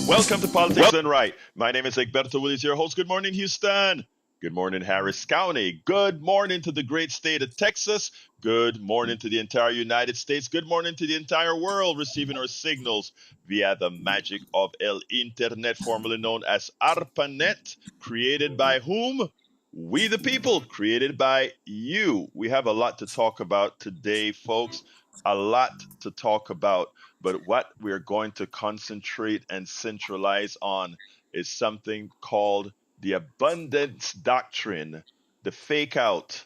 Welcome to Politics Done Right. My name is Egberto Willis, your host. Good morning, Houston. Good morning, Harris County. Good morning to the great state of Texas. Good morning to the entire United States. Good morning to the entire world receiving our signals via the magic of El Internet, formerly known as ARPANET, created by whom? We the people, created by you. We have a lot to talk about today, folks. A lot to talk about. But what we're going to concentrate and centralize on is something called the abundance doctrine, the fake out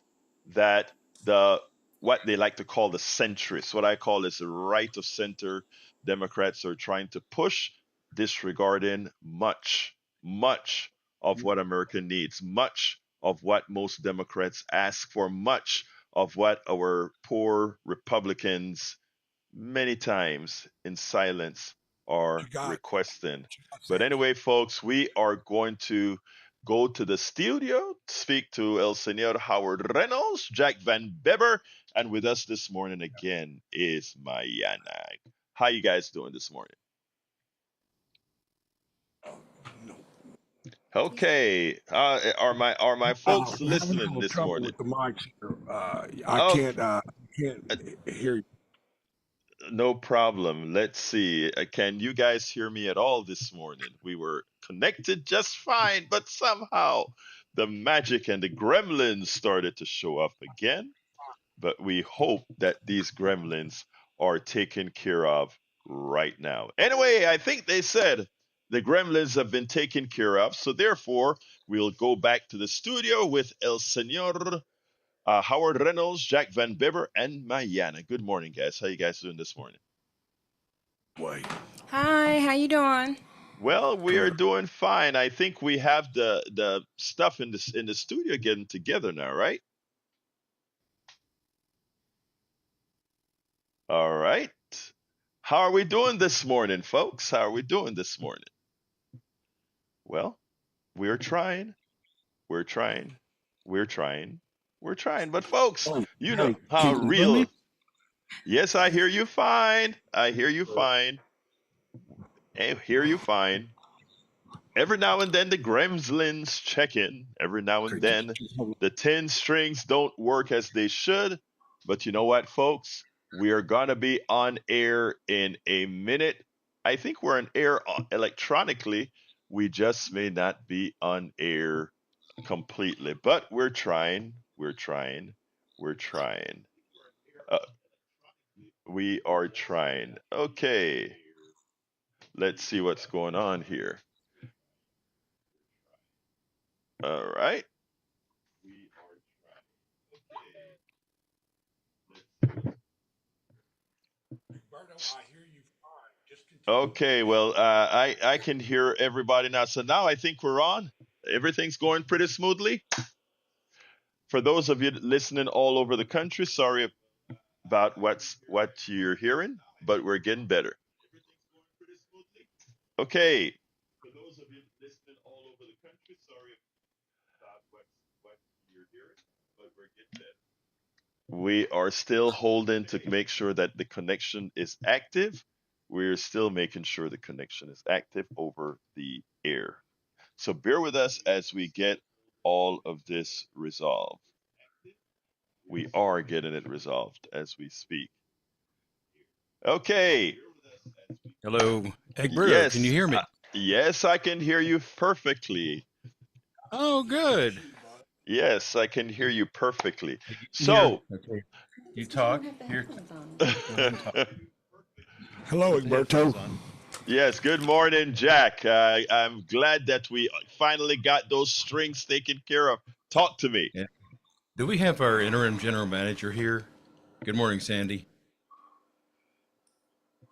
that the what they like to call the centrists, what I call is the right of center Democrats are trying to push, disregarding much of what America needs, much of what most Democrats ask for, much of what our poor Republicans many times in silence You are got requesting. But Sandy. anyway, folks, we are going to go to the studio, speak to El Senor Howard Reynolds, Jack Van Beber, and with us this morning again is Mayana. How you guys doing this morning? No. Okay, are my folks I'm having a listening little this trouble morning? with the mics here. I Okay, can't uh, hear you. no problem. Let's see. Can you guys hear me at all this morning? We were connected just fine, but somehow the magic and the gremlins started to show up again. But we hope that these gremlins are taken care of right now. Anyway, I think they said the gremlins have been taken care of. So therefore, we'll go back to the studio with El Senor Howard Reynolds, Jack Van Bever, and Mayana. Good morning, guys. How you guys doing this morning? Wait, Hi, how you doing? Well, we are good. doing fine. I think we have the stuff in the studio getting together now, right? All right. How are we doing this morning, folks? How are we doing this morning? Well, we're trying. We're trying. We're trying. We're trying. But folks, Hey, you know hey, how can you hear me? real. Yes, I hear you fine. I hear you fine. I hear you fine. Every now and then the gremlins check in. Every now and Okay, then the 10 strings don't work as they should. But you know what, folks? We are going to be on air in a minute. I think we're on air electronically. We just may not be on air completely. But we're trying. We're trying. We're trying. Uh, we are trying. Okay. Let's see what's going on here. All right. Roberto, I hear you fine. Just continue to Okay, speak. well, I can hear everybody now. So now I think we're on. Everything's going pretty smoothly. For those of you listening all over the country, sorry about what you're hearing, but we're getting better. Okay. For those of you listening all over the country, sorry about what you're hearing, but we're getting better. We are still holding to make sure that the connection is active. We're still making sure the connection is active over the air. So bear with us as we get all of this resolved. We are getting it resolved as we speak. Okay. Hello, Egberto. Can you Yes. hear me? Yes, I can hear you perfectly. Oh, good. Yes, I can hear you perfectly. Here, So, okay. You talk. Here, go ahead and talk. Hello, Put the headphones Egberto. on. yes, good morning, Jack. I'm glad that we finally got those strings taken care of. Talk to me. Yeah. Do we have our interim general manager here? Good morning, Sandy.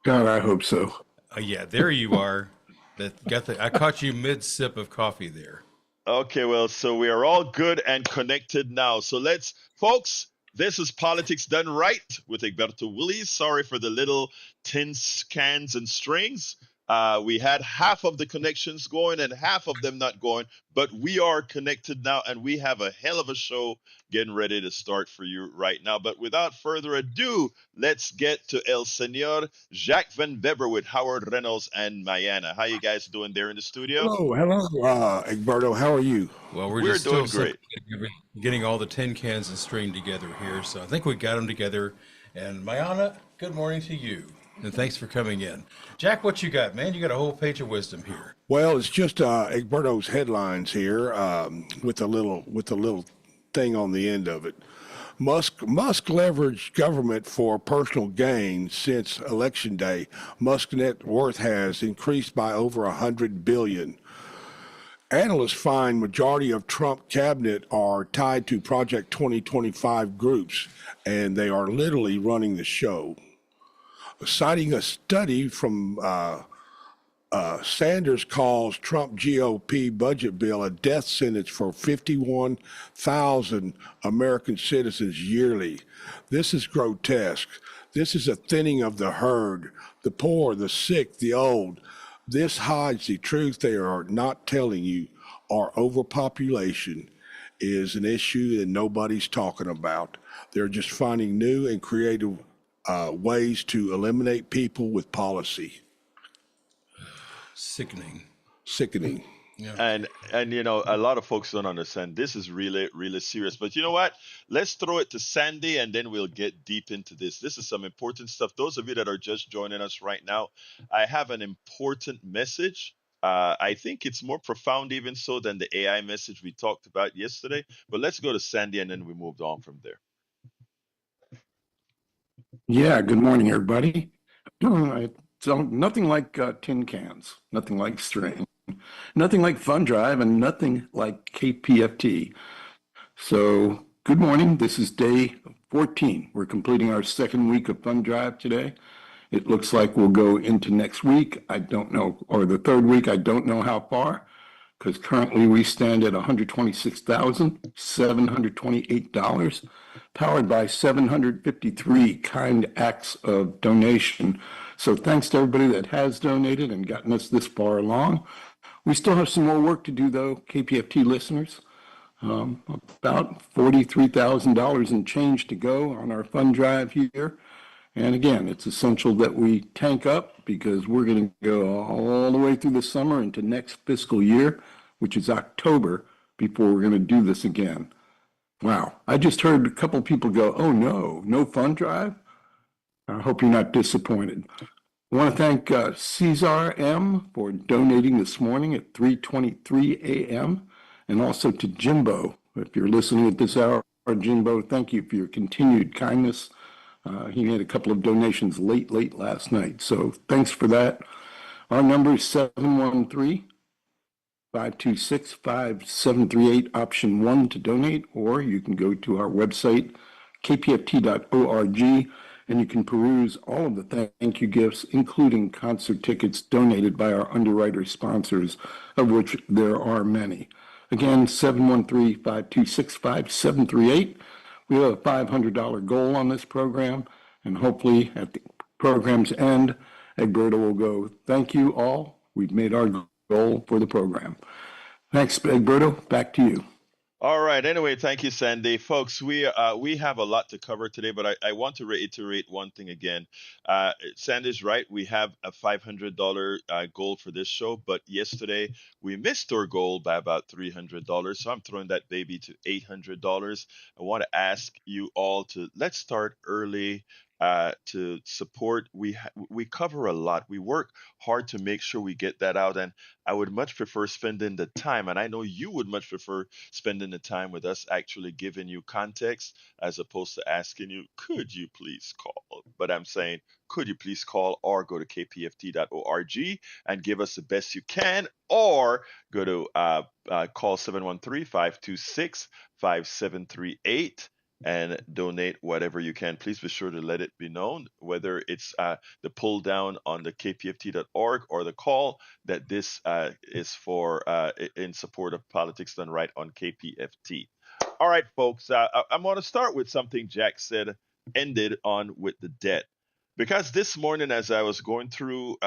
God, I hope so. Yeah, there you are. That got the. I caught you mid sip of coffee there. Okay, well, so we are all good and connected now. So let's, folks, this is Politics Done Right with Egberto Willies. Sorry for the little tin cans and strings, We had half of the connections going and half of them not going, but we are connected now and we have a hell of a show getting ready to start for you right now. But without further ado, let's get to El Senor Jacques Van Weber with Howard Reynolds and Mayana. How you guys doing there in the studio? Hello, hello, Egberto. How are you? Well, we're We're just still doing simply great. getting all the tin cans and string together here. So I think we got them together. And Mayana, good morning to you. And thanks for coming in. Jack, what you got, man? You got a whole page of wisdom here. Well, it's just Egberto's headlines here with a little thing on the end of it. Musk leveraged government for personal gain since election day. Musk net worth has increased by over 100 billion. Analysts find majority of Trump cabinet are tied to Project 2025 groups, and they are literally running the show. Citing a study from Sanders calls Trump GOP budget bill a death sentence for 51,000 American citizens yearly. This is grotesque. This is a thinning of the herd, the poor, the sick, the old. This hides the truth they are not telling you. Our overpopulation is an issue that nobody's talking about. They're just finding new and creative ways to eliminate people with policy. Sickening. Sickening. Yeah. And a lot of folks don't understand this is really really serious, but you know what, let's throw it to Sandy and then we'll get deep into this is some important stuff. Those of you that are just joining us right now, I have an important message. I think it's more profound even so than the AI message we talked about yesterday, but let's go to Sandy and then we moved on from there. Yeah, good morning, everybody. So nothing like tin cans, nothing like string, nothing like Fun Drive, and nothing like KPFT. So good morning. This is day 14. We're completing our second week of Fun Drive today. It looks like we'll go into next week. I don't know, or the third week. I don't know how far, because currently we stand at $126,728, powered by 753 kind acts of donation. So thanks to everybody that has donated and gotten us this far along. We still have some more work to do, though, KPFT listeners. About $43,000 and change to go on our fund drive here. And again, it's essential that we tank up because we're going to go all the way through the summer into next fiscal year, which is October, before we're going to do this again. Wow. I just heard a couple people go, oh no, no fund drive? I hope you're not disappointed. I want to thank Cesar M. for donating this morning at 3:23 a.m. and also to Jimbo. If you're listening at this hour, Jimbo, thank you for your continued kindness. He made a couple of donations late last night. So thanks for that. Our number is 713-526-5738, option 1 to donate, or you can go to our website, kpft.org, and you can peruse all of the thank you gifts, including concert tickets donated by our underwriter sponsors, of which there are many. Again, 713-526-5738. We have a $500 goal on this program, and hopefully at the program's end, Egberto will go, thank you all. We've made our goal for the program. Thanks, Egberto. Back to you. All right. Anyway, thank you, Sandy. Folks, we have a lot to cover today, but I want to reiterate one thing again. Sandy's right. We have a $500 goal for this show, but yesterday we missed our goal by about $300. So I'm throwing that baby to $800. I want to ask you all to let's start early. To support, we cover a lot. We work hard to make sure we get that out, and I would much prefer spending the time, and I know you would much prefer spending the time with us actually giving you context as opposed to asking you, could you please call? But I'm saying, could you please call or go to kpft.org and give us the best you can, or go to call 713-526-5738 and donate whatever you can. Please be sure to let it be known, whether it's the pull down on the kpft.org or the call, that this is for in support of politics done right on KPFT. All right, folks, I'm going to start with something Jack said, ended on with the debt. Because this morning, as I was going through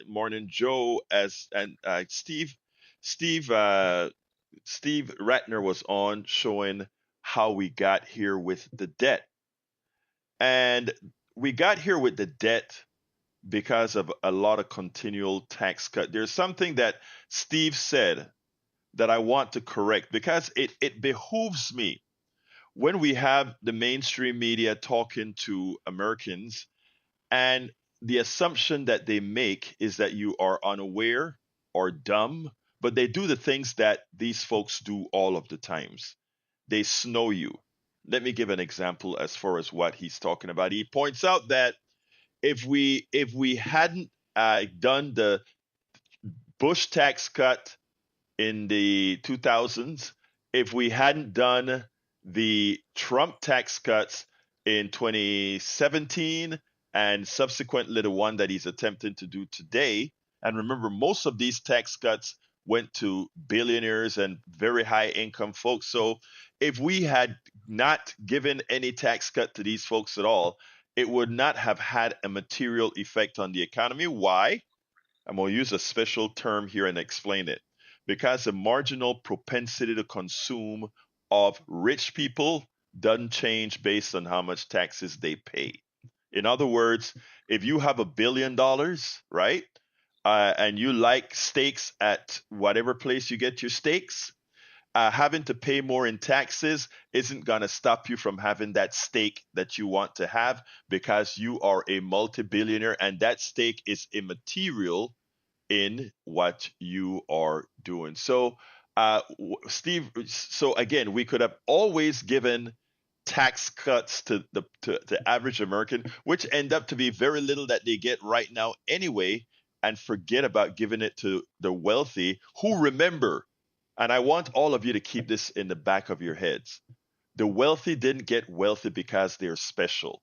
Morning Joe, as and Steve, Steve Ratner was on showing how we got here with the debt, and we got here with the debt because of a lot of continual tax cut. There's something that Steve said that I want to correct because it behooves me when we have the mainstream media talking to Americans, and the assumption that they make is that you are unaware or dumb, but they do the things that these folks do all of the times. They snow you. Let me give an example as far as what he's talking about. He points out that if we hadn't done the Bush tax cut in the 2000s, if we hadn't done the Trump tax cuts in 2017 and subsequently the one that he's attempting to do today, and remember, most of these tax cuts went to billionaires and very high income folks. So if we had not given any tax cut to these folks at all, it would not have had a material effect on the economy. Why? I'm going to use a special term here and explain it. Because the marginal propensity to consume of rich people doesn't change based on how much taxes they pay. In other words, if you have $1 billion, right, and you like steaks at whatever place you get your steaks, having to pay more in taxes isn't going to stop you from having that steak that you want to have because you are a multi-billionaire and that steak is immaterial in what you are doing. So, Steve, so again, we could have always given tax cuts to the average American, which end up to be very little that they get right now anyway, and forget about giving it to the wealthy who remember, and I want all of you to keep this in the back of your heads. The wealthy didn't get wealthy because they're special.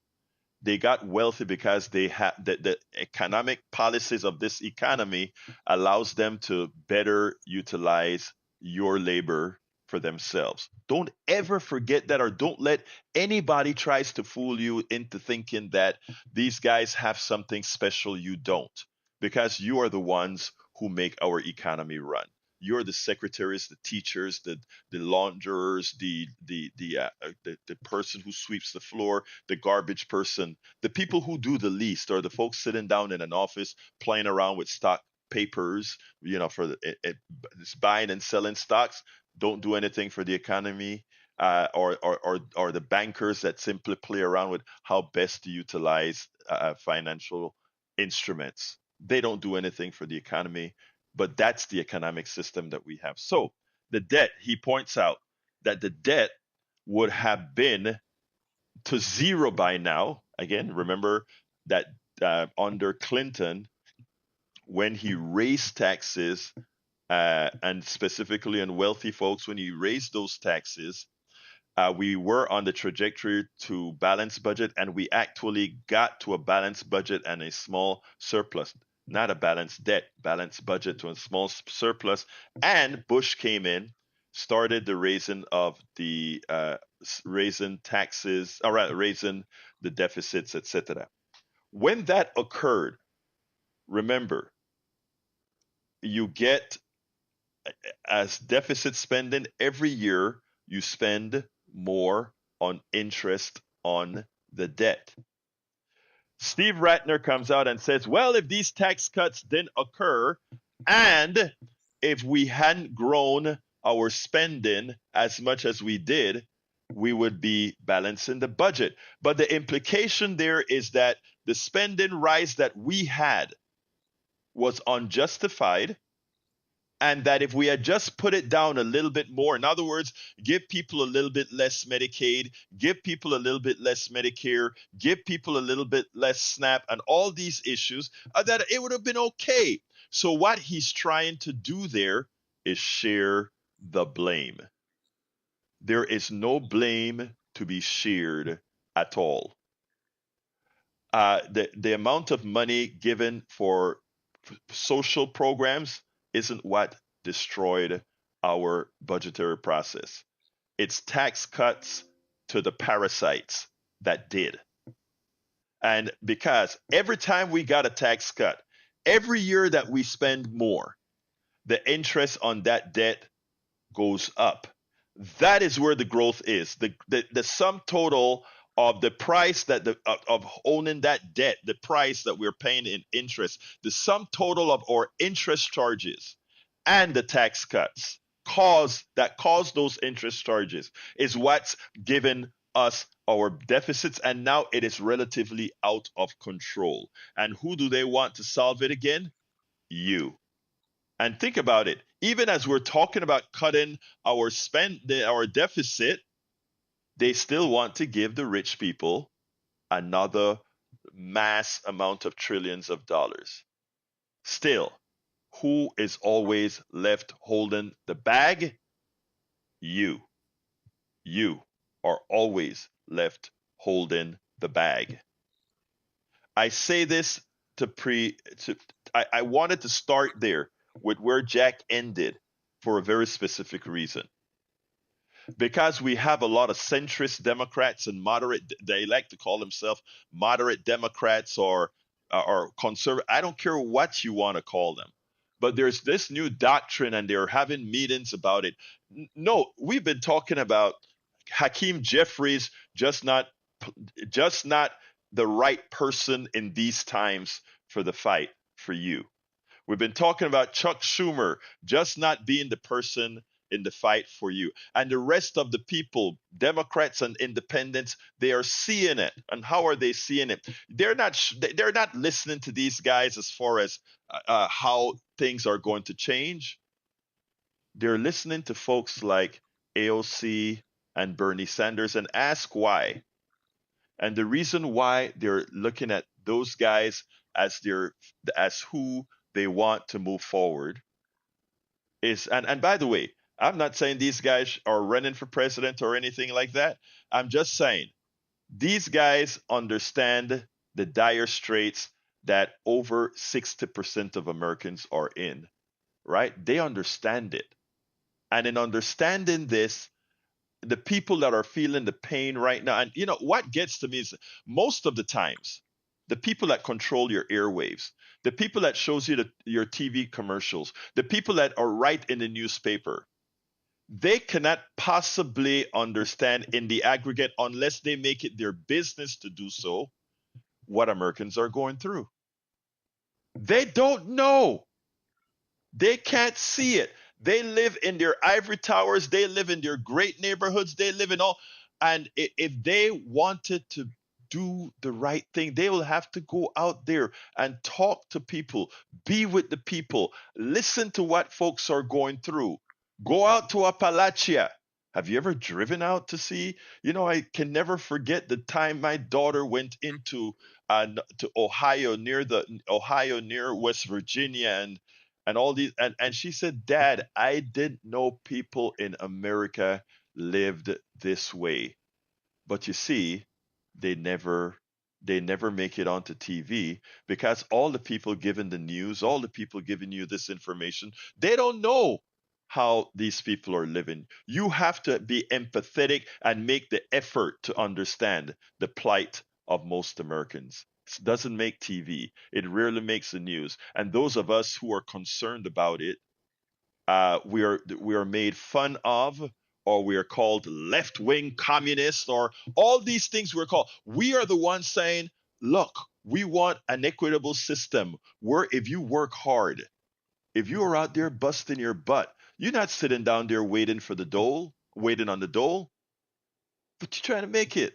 They got wealthy because they have the economic policies of this economy allows them to better utilize your labor for themselves. Don't ever forget that, or don't let anybody tries to fool you into thinking that these guys have something special you don't, because you are the ones who make our economy run. You're the secretaries, the teachers, the launderers, the person who sweeps the floor, the garbage person, the people who do the least are the folks sitting down in an office playing around with stock papers, for buying and selling stocks, don't do anything for the economy, or the bankers that simply play around with how best to utilize financial instruments. They don't do anything for the economy, but that's the economic system that we have. So the debt, he points out that the debt would have been to zero by now. Again, remember that under Clinton, when he raised taxes, and specifically on wealthy folks, when he raised those taxes, we were on the trajectory to balance budget, and we actually got to a balanced budget and a small surplus. Not a balanced debt, balanced budget to a small surplus. And Bush came in, started the raising of the raising taxes, all right, raising the deficits, etc. When that occurred, remember, you get, as deficit spending every year, you spend more on interest on the debt. Steve Ratner comes out and says, well, if these tax cuts didn't occur, and if we hadn't grown our spending as much as we did, we would be balancing the budget. But the implication there is that the spending rise that we had was unjustified, and that if we had just put it down a little bit more, in other words, give people a little bit less Medicaid, give people a little bit less Medicare, give people a little bit less SNAP, and all these issues, that it would have been okay. So what he's trying to do there is share the blame. There is no blame to be shared at all. The amount of money given for social programs isn't what destroyed our budgetary process. It's tax cuts to the parasites that did. And because every time we got a tax cut, every year that we spend more, the interest on that debt goes up. That is where the growth is. The sum total of the price that of owning that debt, the price that we're paying in interest, the sum total of our interest charges and the tax cuts cause those interest charges is what's given us our deficits, and now it is relatively out of control. And who do they want to solve it again? You. And think about it. Even as we're talking about cutting our deficit, they still want to give the rich people another mass amount of trillions of dollars. Still, who is always left holding the bag? You. You are always left holding the bag. I say this to pre to I wanted to start there with where Jack ended for a very specific reason. Because we have a lot of centrist Democrats and moderate, they like to call themselves moderate Democrats or conservative. I don't care what you want to call them, but there's this new doctrine, and they're having meetings about it. No, we've been talking about Hakeem Jeffries just not the right person in these times for the fight for you. We've been talking about Chuck Schumer just not being the person in the fight for you. And the rest of the people, Democrats and independents, they are seeing it. And how are they seeing it? They're not listening to these guys as far as how things are going to change. They're listening to folks like AOC and Bernie Sanders and ask why. And the reason why they're looking at those guys as who they want to move forward is, and by the way, I'm not saying these guys are running for president or anything like that. I'm just saying these guys understand the dire straits that over 60% of Americans are in, right? They understand it. And in understanding this, the people that are feeling the pain right now, and what gets to me is most of the times the people that control your airwaves, the people that shows you your TV commercials, the people that are right in the newspaper, they cannot possibly understand in the aggregate, unless they make it their business to do so, what Americans are going through. They don't know. They can't see it. They live in their ivory towers. They live in their great neighborhoods. They live in all. And if they wanted to do the right thing, they will have to go out there and talk to people, be with the people, listen to what folks are going through. Go out to Appalachia. Have you ever driven out to see? I can never forget the time my daughter went into to Ohio near West Virginia and all these, and she said, Dad, I didn't know people in America lived this way. But you see, they never they never make it onto TV, because all the people giving the news, all the people giving you this information, they don't know how these people are living. You have to be empathetic and make the effort to understand the plight of most Americans. It doesn't make TV. It rarely makes the news. And those of us who are concerned about it, we are made fun of, or we are called left wing communists, or all these things we're called. We are the ones saying, look, we want an equitable system where if you work hard, if you are out there busting your butt, you're not sitting down there waiting on the dole, but you're trying to make it.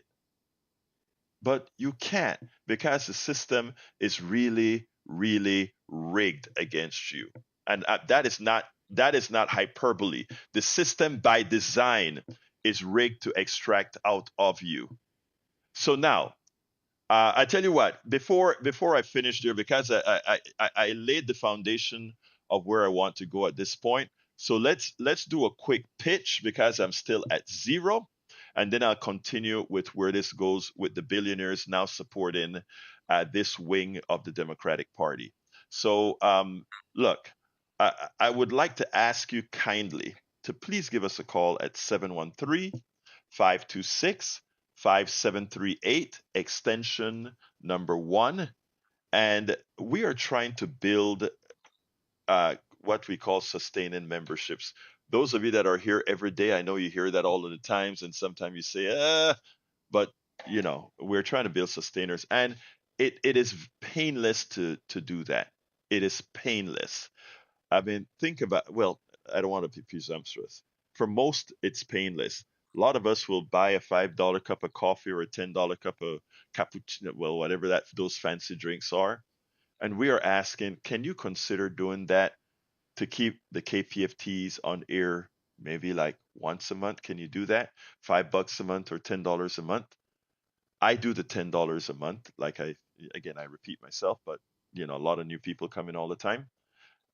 But you can't, because the system is really, really rigged against you. And that is not hyperbole. The system by design is rigged to extract out of you. So now, I tell you what, before I finish there, because I laid the foundation of where I want to go at this point. So let's do a quick pitch, because I'm still at zero, and then I'll continue with where this goes with the billionaires now supporting this wing of the Democratic Party. So look, I would like to ask you kindly to please give us a call at 713 526 5738 extension number one. And we are trying to build what we call sustaining memberships. Those of you that are here every day, I know you hear that all of the times, and sometimes you say, but we're trying to build sustainers, and it is painless to do that. It is painless. I mean, think about, well, I don't want to be presumptuous. For most, it's painless. A lot of us will buy a $5 cup of coffee or a $10 cup of cappuccino, well, whatever those fancy drinks are. And we are asking, can you consider doing that to keep the KPFTs on air maybe like once a month? Can you do that? $5 a month or $10 a month? I do the $10 a month. Again, I repeat myself, but a lot of new people come in all the time.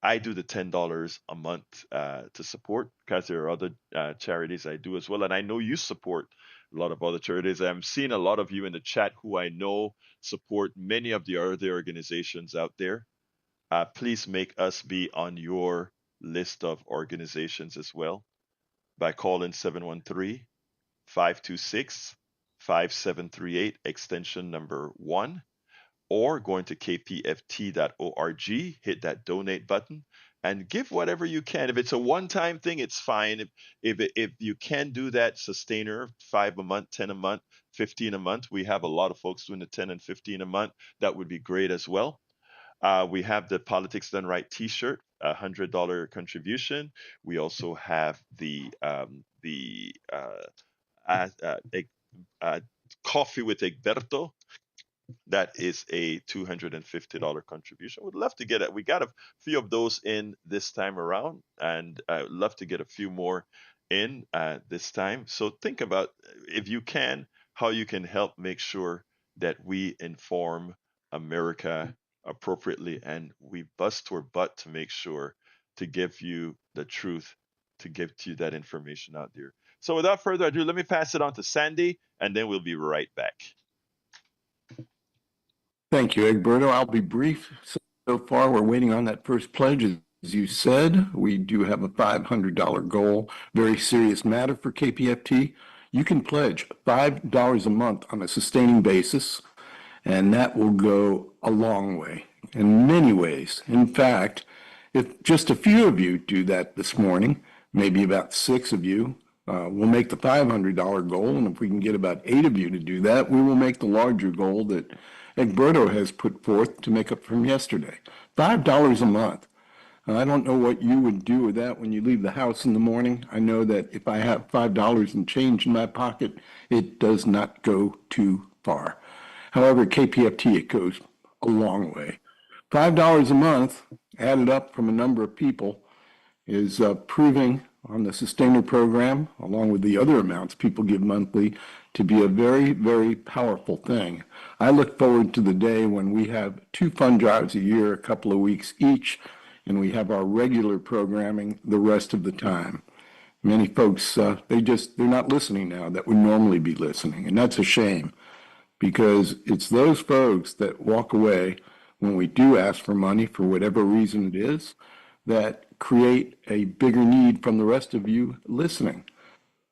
I do the $10 a month to support, because there are other charities I do as well. And I know you support a lot of other charities. I'm seeing a lot of you in the chat who I know support many of the other organizations out there. Please make us be on your list of organizations as well by calling 713-526-5738, extension number 1, or going to kpft.org, hit that donate button, and give whatever you can. If it's a one-time thing, it's fine. If you can do that sustainer, 5 a month, 10 a month, 15 a month, we have a lot of folks doing the 10 and 15 a month. That would be great as well. We have the Politics Done Right T-shirt, $100 contribution. We also have the uh, uh, uh, coffee with Egberto. That is a $250 contribution. Would love to get it. We got a few of those in this time around, and I would love to get a few more in this time. So think about, if you can, how you can help make sure that we inform America appropriately, and we bust our butt to make sure to give you the truth, to give to you that information out there. So without further ado, let me pass it on to Sandy, and then we'll be right back. Thank you, Egberto. I'll be brief. So far, we're waiting on that first pledge. As you said, we do have a $500 goal, very serious matter for KPFT. You can pledge $5 a month on a sustaining basis, and that will go a long way in many ways. In fact, if just a few of you do that this morning, maybe about 6 of you, we'll make the $500 goal, and if we can get about 8 of you to do that, we will make the larger goal that Egberto has put forth to make up from yesterday. $5 a month. I don't know what you would do with that when you leave the house in the morning. I know that if I have $5 in change in my pocket, it does not go too far. However, KPFT, it goes a long way. $5 a month added up from a number of people is proving on the Sustainer program, along with the other amounts people give monthly, to be a very, very powerful thing. I look forward to the day when we have 2 fund drives a year, a couple of weeks each, and we have our regular programming the rest of the time. Many folks, they're not listening now that would normally be listening, and that's a shame, because it's those folks that walk away when we do ask for money for whatever reason it is, that create a bigger need from the rest of you listening.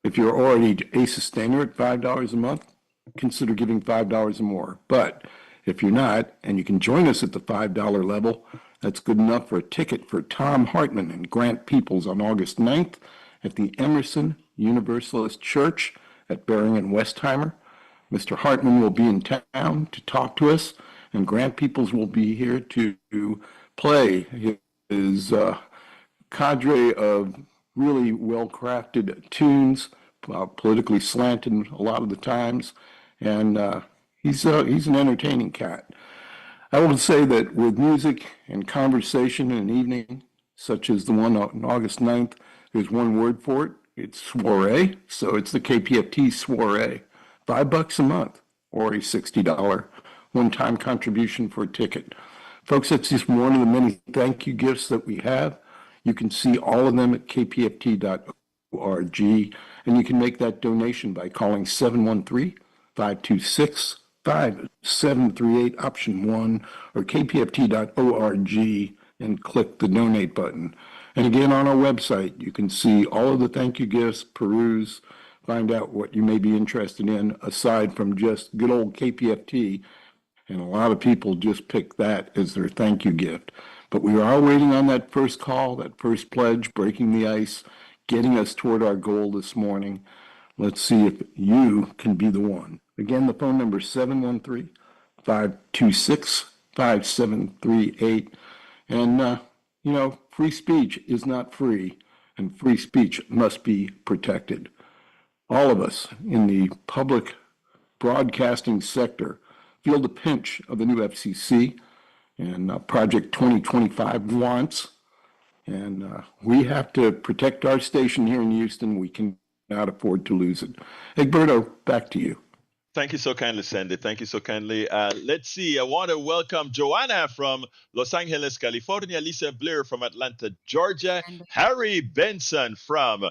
If you're already a sustainer at $5 a month, consider giving $5 or more. But if you're not, and you can join us at the $5 level, that's good enough for a ticket for Tom Hartman and Grant Peoples on August 9th at the Emerson Universalist Church at Bering and Westheimer. Mr. Hartman will be in town to talk to us, and Grant Peoples will be here to play his cadre of really well-crafted tunes, politically slanted a lot of the times, and he's an entertaining cat. I will say that with music and conversation in an evening, such as the one on August 9th, there's one word for it. It's soiree, so it's the KPFT soiree. $5 a month, or a $60 one-time contribution for a ticket. Folks, that's just one of the many thank you gifts that we have. You can see all of them at kpft.org, and you can make that donation by calling 713-526-5738, option 1, or kpft.org, and click the donate button. And again, on our website, you can see all of the thank you gifts, peruse, find out what you may be interested in, aside from just good old KPFT. And a lot of people just pick that as their thank you gift. But we are waiting on that first call, that first pledge, breaking the ice, getting us toward our goal this morning. Let's see if you can be the one. Again, the phone number is 713-526-5738. And, free speech is not free, and free speech must be protected. All of us in the public broadcasting sector feel the pinch of the new FCC and Project 2025 wants. And we have to protect our station here in Houston. We cannot afford to lose it. Egberto, back to you. Thank you so kindly, Sandy. Thank you so kindly. Let's see. I want to welcome Joanna from Los Angeles, California, Lisa Blair from Atlanta, Georgia, Harry Benson from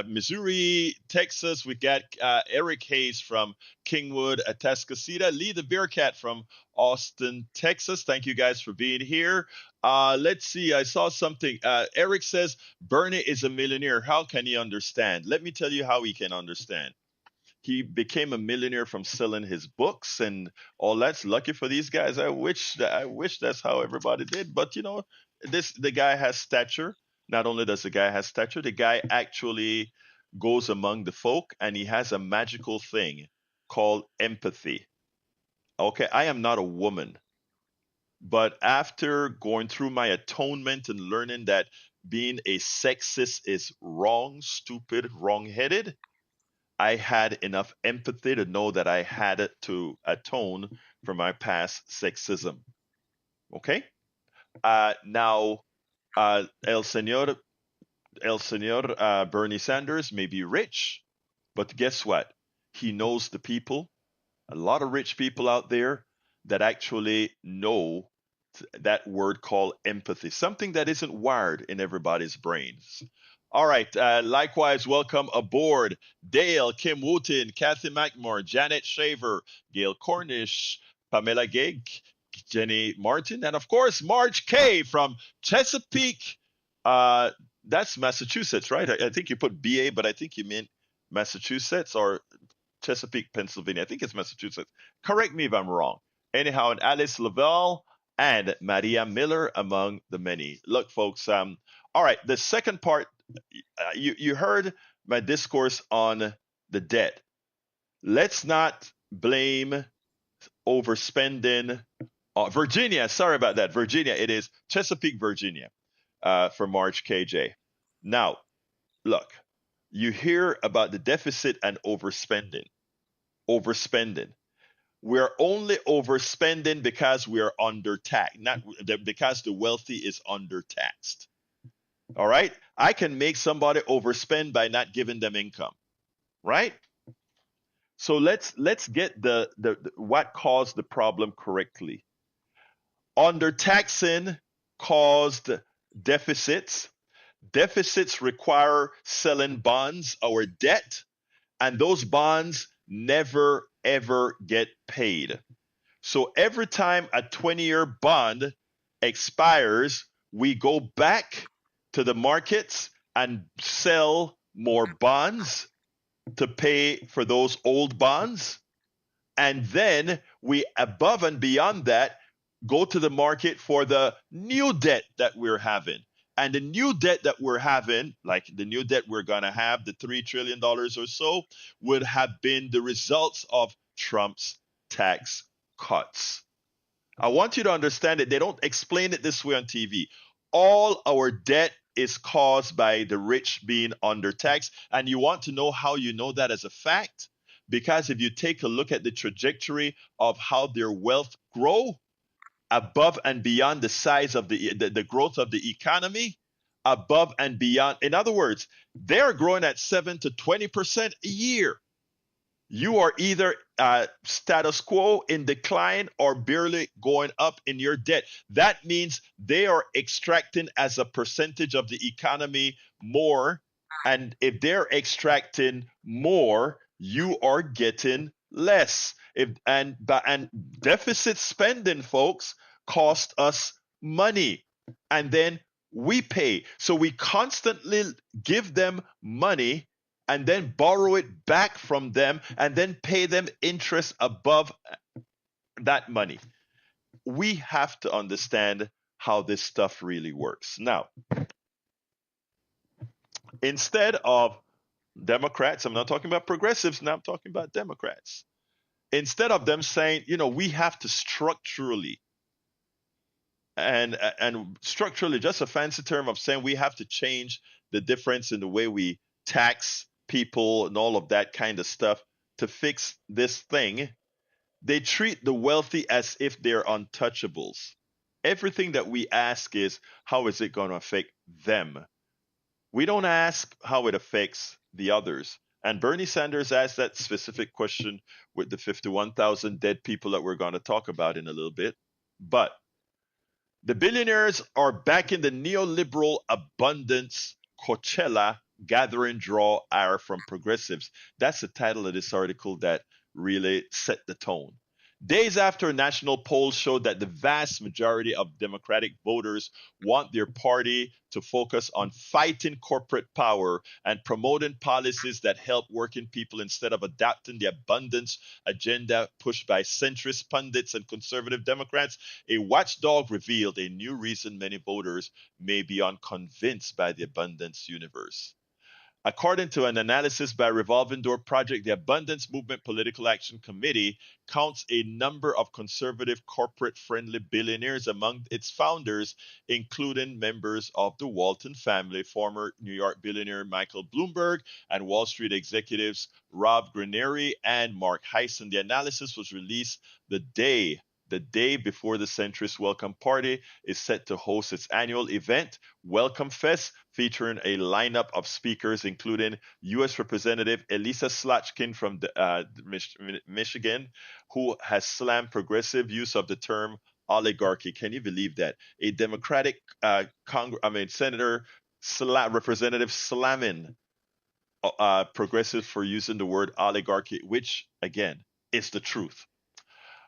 Missouri, Texas. We got Eric Hayes from Kingwood, Atascocita, Lee the Bearcat from Austin, Texas. Thank you guys for being here. Let's see. I saw something. Eric says Bernie is a millionaire. How can he understand? Let me tell you how he can understand. He became a millionaire from selling his books and all that's lucky for these guys. I wish that's how everybody did. But the guy has stature. Not only does the guy have stature, the guy actually goes among the folk and he has a magical thing called empathy. Okay, I am not a woman, but after going through my atonement and learning that being a sexist is wrong, stupid, wrong-headed, I had enough empathy to know that I had to atone for my past sexism. Okay? Now, El Señor Bernie Sanders may be rich, but guess what? He knows the people, a lot of rich people out there that actually know that word called empathy, something that isn't wired in everybody's brains. All right. Likewise, welcome aboard Dale, Kim Wooten, Kathy McMore, Janet Shaver, Gail Cornish, Pamela Gig, Jenny Martin, and of course, Marge K from Chesapeake. That's Massachusetts, right? I think you put BA, but I think you meant Massachusetts or Chesapeake, Pennsylvania. I think it's Massachusetts. Correct me if I'm wrong. Anyhow, and Alice Lavelle and Maria Miller among the many. Look, folks, all right, the second part, you heard my discourse on the debt. Let's not blame overspending. Virginia, sorry about that. Virginia, it is Chesapeake, Virginia, for March KJ. Now, look, you hear about the deficit and overspending. Overspending. We're only overspending because we're undertaxed, not because the wealthy is undertaxed. All right? I can make somebody overspend by not giving them income, right? So let's get the what caused the problem correctly. Undertaxing caused deficits. Deficits require selling bonds, our debt, and those bonds never ever get paid. So every time a 20-year bond expires, we go back to the markets and sell more bonds to pay for those old bonds. And then we, above and beyond that, go to the market for the new debt that we're having. And the new debt that we're having, like the new debt we're going to have, the $3 trillion or so, would have been the results of Trump's tax cuts. I want you to understand that they don't explain it this way on TV. All our debt is caused by the rich being undertaxed. And you want to know how you know that as a fact? Because if you take a look at the trajectory of how their wealth grow, above and beyond the size of the growth of the economy, above and beyond. In other words, they're growing at 7 to 20% a year. You are either status quo in decline or barely going up in your debt. That means they are extracting as a percentage of the economy more. And if they're extracting more, you are getting less. And deficit spending, folks, cost us money. And then we pay. So we constantly give them money and then borrow it back from them and then pay them interest above that money. We have to understand how this stuff really works. Now, instead of Democrats, I'm not talking about progressives, now I'm talking about Democrats. Instead of them saying, we have to structurally, and structurally, just a fancy term of saying we have to change the difference in the way we tax people and all of that kind of stuff to fix this thing. They treat the wealthy as if they're untouchables. Everything that we ask is, how is it going to affect them? We don't ask how it affects the others. And Bernie Sanders asked that specific question with the 51,000 dead people that we're going to talk about in a little bit. But the billionaires are back in the neoliberal abundance Coachella gathering draw hour from progressives. That's the title of this article that really set the tone. Days after national polls showed that the vast majority of Democratic voters want their party to focus on fighting corporate power and promoting policies that help working people instead of adapting the abundance agenda pushed by centrist pundits and conservative Democrats, a watchdog revealed a new reason many voters may be unconvinced by the abundance universe. According to an analysis by Revolving Door Project, the Abundance Movement Political Action Committee counts a number of conservative corporate friendly billionaires among its founders, including members of the Walton family, former New York billionaire Michael Bloomberg, and Wall Street executives Rob Graneri and Mark Hyson. The analysis was released the day before the centrist Welcome Party is set to host its annual event, Welcome Fest, featuring a lineup of speakers, including U.S. Representative Elisa Slotkin from Michigan, who has slammed progressive use of the term oligarchy. Can you believe that? A Democratic Senator, Representative slamming progressives for using the word oligarchy, which, again, is the truth.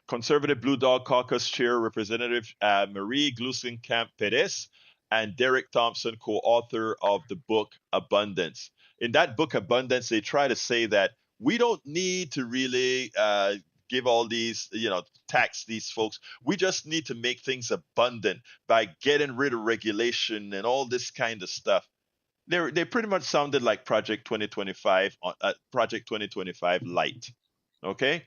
Conservative Blue Dog Caucus Chair Representative Marie Gluesenkamp Perez and Derek Thompson, co author of the book Abundance. In that book, Abundance, they try to say that we don't need to really give all these, tax these folks. We just need to make things abundant by getting rid of regulation and all this kind of stuff. They pretty much sounded like Project 2025, Project 2025 light. Okay,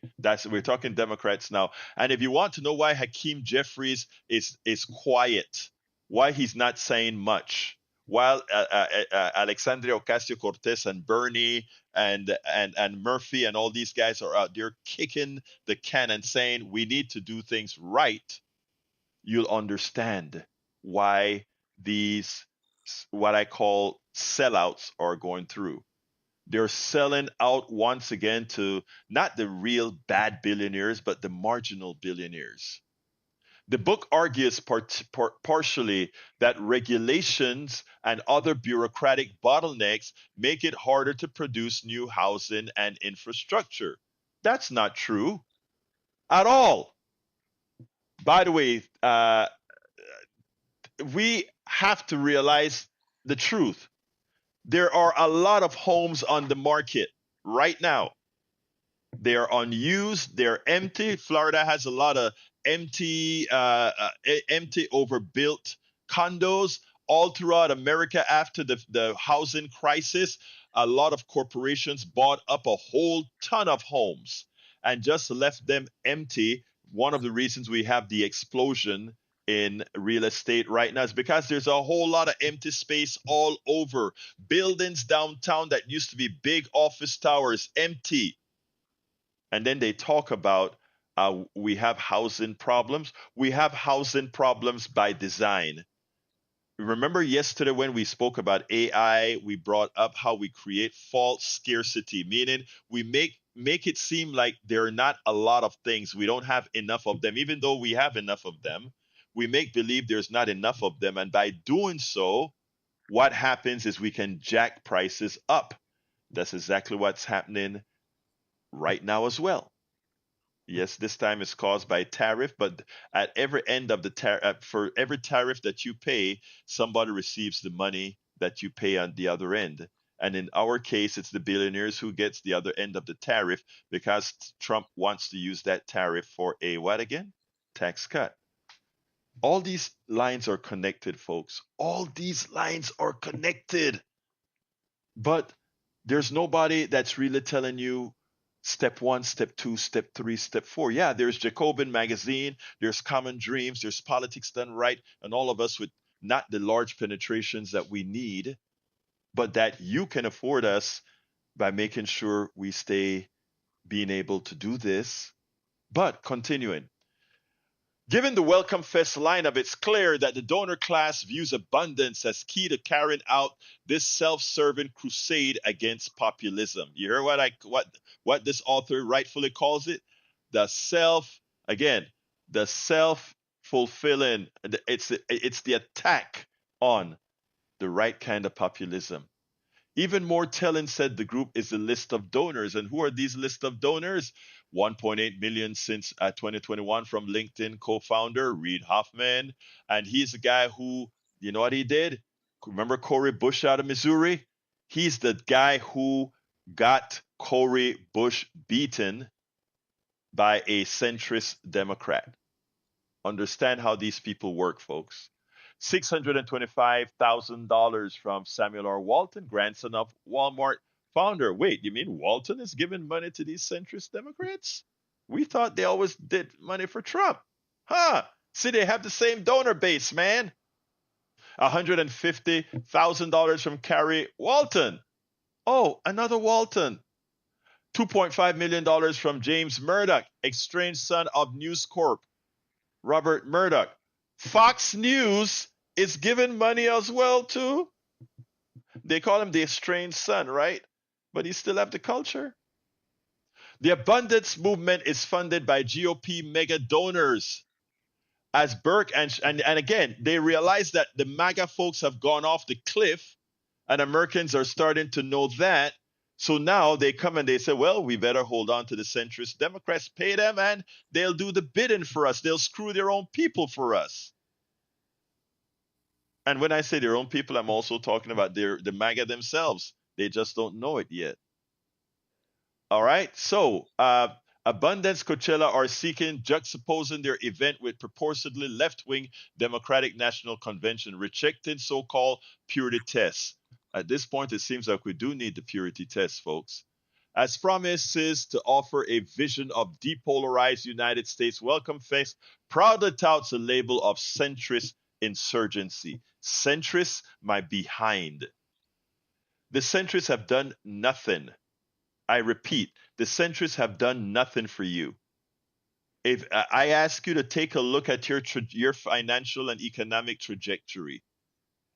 we're talking Democrats now. And if you want to know why Hakeem Jeffries is quiet, why he's not saying much, while Alexandria Ocasio Cortez and Bernie and Murphy and all these guys are out there kicking the can and saying we need to do things right, you'll understand why these what I call sellouts are going through. They're selling out once again to not the real bad billionaires, but the marginal billionaires. The book argues partially that regulations and other bureaucratic bottlenecks make it harder to produce new housing and infrastructure. That's not true at all. By the way, we have to realize the truth. There are a lot of homes on the market right now. They're unused, they're empty. Florida has a lot of empty, overbuilt condos all throughout America after the housing crisis. A lot of corporations bought up a whole ton of homes and just left them empty. One of the reasons we have the explosion in real estate right now is because there's a whole lot of empty space all over. Buildings downtown that used to be big office towers, empty. And then they talk about we have housing problems. We have housing problems by design. Remember yesterday when we spoke about AI, we brought up how we create false scarcity, meaning we make it seem like there are not a lot of things. We don't have enough of them, even though we have enough of them. We make believe there's not enough of them, and by doing so, what happens is we can jack prices up. That's exactly what's happening right now as well. Yes, this time is caused by tariff, but at every end of the tariff, for every tariff that you pay, somebody receives the money that you pay on the other end. And in our case, it's the billionaires who gets the other end of the tariff because Trump wants to use that tariff for a what again? Tax cut. All these lines are connected, folks. All these lines are connected. But there's nobody that's really telling you step one, step two, step three, step four. Yeah, there's Jacobin magazine, there's Common Dreams, there's Politics Done Right, and all of us with not the large penetrations that we need, but that you can afford us by making sure we stay being able to do this. But continuing, given the Welcome Fest lineup, it's clear that the donor class views abundance as key to carrying out this self-serving crusade against populism. You hear what this author rightfully calls it? The self again, the self-fulfilling. It's the attack on the right kind of populism. Even more telling, said the group, is the list of donors. And who are these list of donors? 1.8 million since 2021 from LinkedIn co-founder Reid Hoffman. And he's a guy who, you know what he did? Remember Cory Bush out of Missouri? He's the guy who got Cory Bush beaten by a centrist Democrat. Understand how these people work, folks. $625,000 from Samuel R. Walton, grandson of Walmart founder. Wait, you mean Walton is giving money to these centrist Democrats? We thought they always did money for Trump. Huh? See, they have the same donor base, man. $150,000 from Carrie Walton. Oh, another Walton. $2.5 million from James Murdoch, estranged son of News Corp, Robert Murdoch. Fox News is giving money as well too. They call him the estranged son, right? But he still have the culture. The abundance movement is funded by GOP mega donors. As Burke and again, they realize that the MAGA folks have gone off the cliff, and Americans are starting to know that. So now they come and they say, well, we better hold on to the centrist Democrats, pay them, and they'll do the bidding for us. They'll screw their own people for us. And when I say their own people, I'm also talking about the MAGA themselves. They just don't know it yet. All right. So Abundance Coachella are seeking juxtaposing their event with purportedly left-wing Democratic National Convention, rejecting so-called purity tests. At this point, it seems like we do need the purity test, folks. As promises to offer a vision of depolarized United States, Welcome Fest proudly touts a label of centrist insurgency. Centrists, my behind. The centrists have done nothing. I repeat, the centrists have done nothing for you. If I ask you to take a look at your financial and economic trajectory,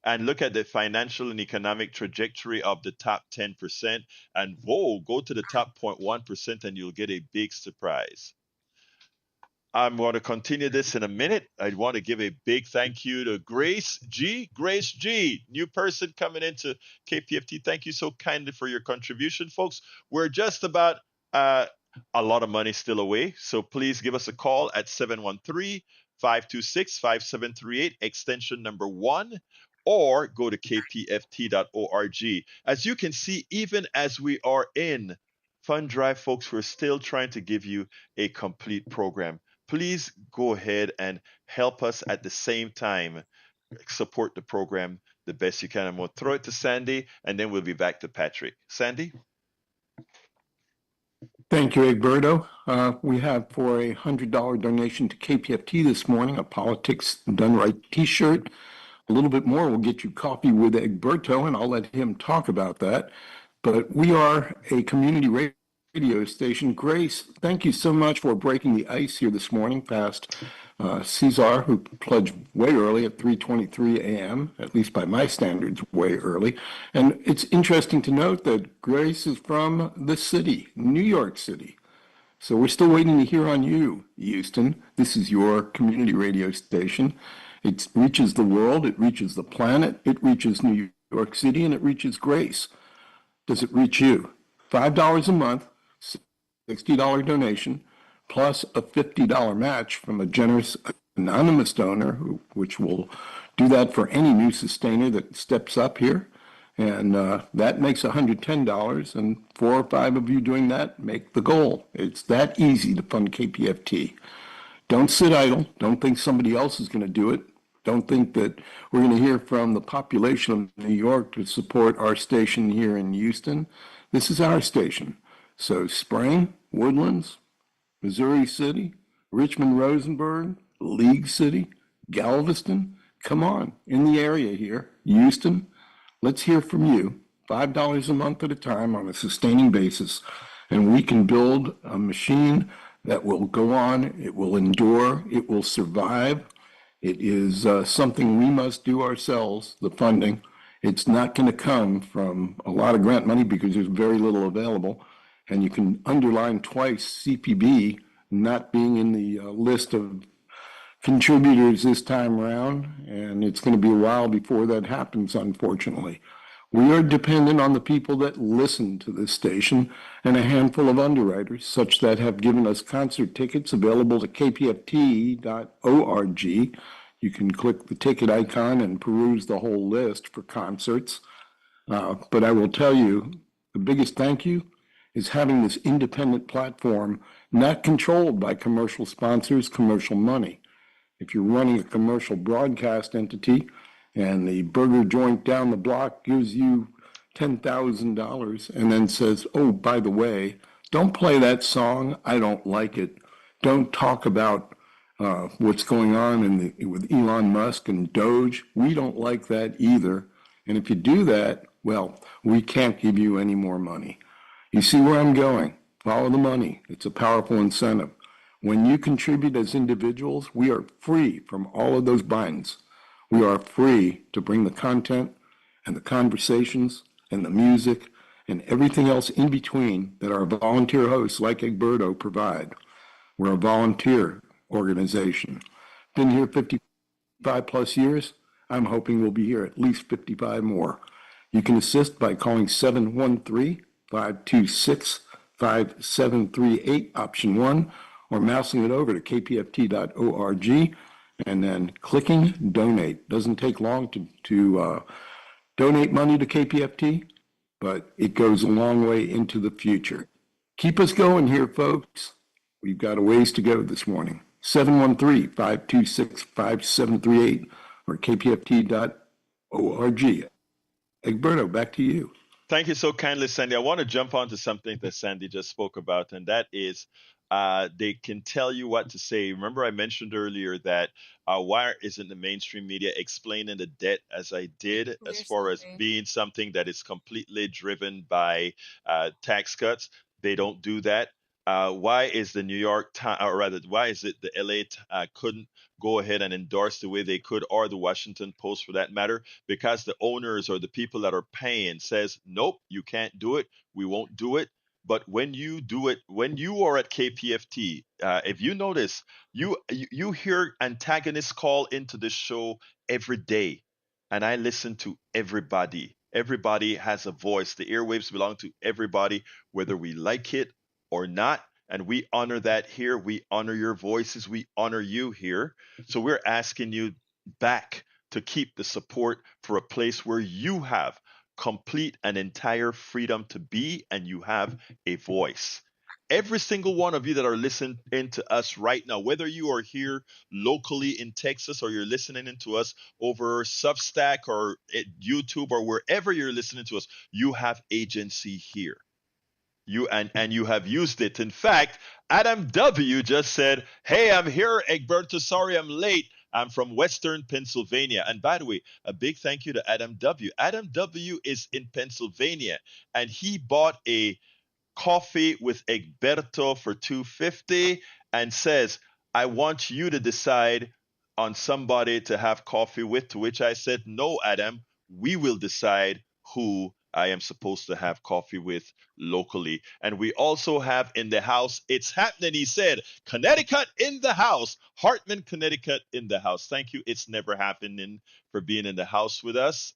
and look at the financial and economic trajectory of the top 10%, and go to the top 0.1%, and you'll get a big surprise. I'm going to continue this in a minute. I want to give a big thank you to Grace G. Grace G, new person coming into KPFT. Thank you so kindly for your contribution, folks. We're just about a lot of money still away. So please give us a call at 713-526-5738, extension number 1, or go to kpft.org. As you can see, even as we are in Fund Drive, folks, we're still trying to give you a complete program. Please go ahead and help us at the same time support the program the best you can. I'm going to throw it to Sandy, and then we'll be back to Patrick. Sandy? Thank you, Egberto. We have for a $100 donation to KPFT this morning, a Politics Done Right t-shirt. A little bit more will get you coffee with Egberto, and I'll let him talk about that. But we are a community radio station. Grace, thank you so much for breaking the ice here this morning past Cesar, who pledged way early at 3:23 a.m., at least by my standards, way early. And it's interesting to note that Grace is from the city, New York City. So we're still waiting to hear on you, Houston. This is your community radio station. It reaches the world, it reaches the planet, it reaches New York City, and it reaches Grace. Does it reach you? $5 a month, $60 donation, plus a $50 match from a generous anonymous donor, which will do that for any new sustainer that steps up here. And that makes $110, and 4 or 5 of you doing that make the goal. It's that easy to fund KPFT. Don't sit idle. Don't think somebody else is going to do it. Don't think that we're going to hear from the population of New York to support our station here in Houston. This is our station. So Spring, Woodlands, Missouri City, Richmond Rosenberg, League City, Galveston, come on, in the area here, Houston, let's hear from you. $5 a month at a time on a sustaining basis, and we can build a machine that will go on, it will endure, it will survive. It is something we must do ourselves, the funding. It's not going to come from a lot of grant money because there's very little available. And you can underline twice CPB not being in the list of contributors this time around. And it's going to be a while before that happens, unfortunately. We are dependent on the people that listen to this station and a handful of underwriters, such that have given us concert tickets available to kpft.org. You can click the ticket icon and peruse the whole list for concerts. But I will tell you, the biggest thank you is having this independent platform, not controlled by commercial sponsors, commercial money. If you're running a commercial broadcast entity, and the burger joint down the block gives you $10,000 and then says, oh, by the way, don't play that song. I don't like it. Don't talk about what's going on with Elon Musk and Doge. We don't like that either. And if you do that, well, we can't give you any more money. You see where I'm going? Follow the money. It's a powerful incentive. When you contribute as individuals, we are free from all of those binds. We are free to bring the content and the conversations and the music and everything else in between that our volunteer hosts like Egberto provide. We're a volunteer organization. Been here 55 plus years. I'm hoping we'll be here at least 55 more. You can assist by calling 713-526-5738, option 1, or mousing it over to kpft.org. And then clicking donate. Doesn't take long to donate money to KPFT, but it goes a long way into the future. Keep us going here, folks. We've got a ways to go this morning. 713-526-5738 or kpft.org. Egberto, back to you. Thank you so kindly, Sandy. I want to jump on to something that Sandy just spoke about, and that is they can tell you what to say. Remember, I mentioned earlier that why isn't the mainstream media explaining the debt as I did, as far as Seriously. being something that is completely driven by tax cuts? They don't do that. Why is the New York Times, or rather, why is it the LA couldn't go ahead and endorse the way they could, or the Washington Post for that matter? Because the owners or the people that are paying says, nope, you can't do it. We won't do it. But when you do it, when you are at KPFT, if you notice, you hear antagonists call into this show every day, and I listen to everybody. Everybody has a voice. The airwaves belong to everybody, whether we like it or not. And we honor that here. We honor your voices. We honor you here. So we're asking you back to keep the support for a place where you have complete and entire freedom to be, and you have a voice. Every single one of you that are listening to us right now, whether you are here locally in Texas or you're listening to us over Substack or at YouTube or wherever you're listening to us, you have agency here. And you have used it. In fact, Adam W just said, "Hey, I'm here, Egberto. Sorry I'm late. I'm from Western Pennsylvania." And by the way, a big thank you to Adam W. Adam W is in Pennsylvania, and he bought a coffee with Egberto for 250 and says, "I want you to decide on somebody to have coffee with." To which I said, "No, Adam, we will decide who I am supposed to have coffee with locally." And we also have in the house, it's happening, he said, Connecticut in the house, Hartman, Connecticut in the house. Thank you. It's never happening for being in the house with us.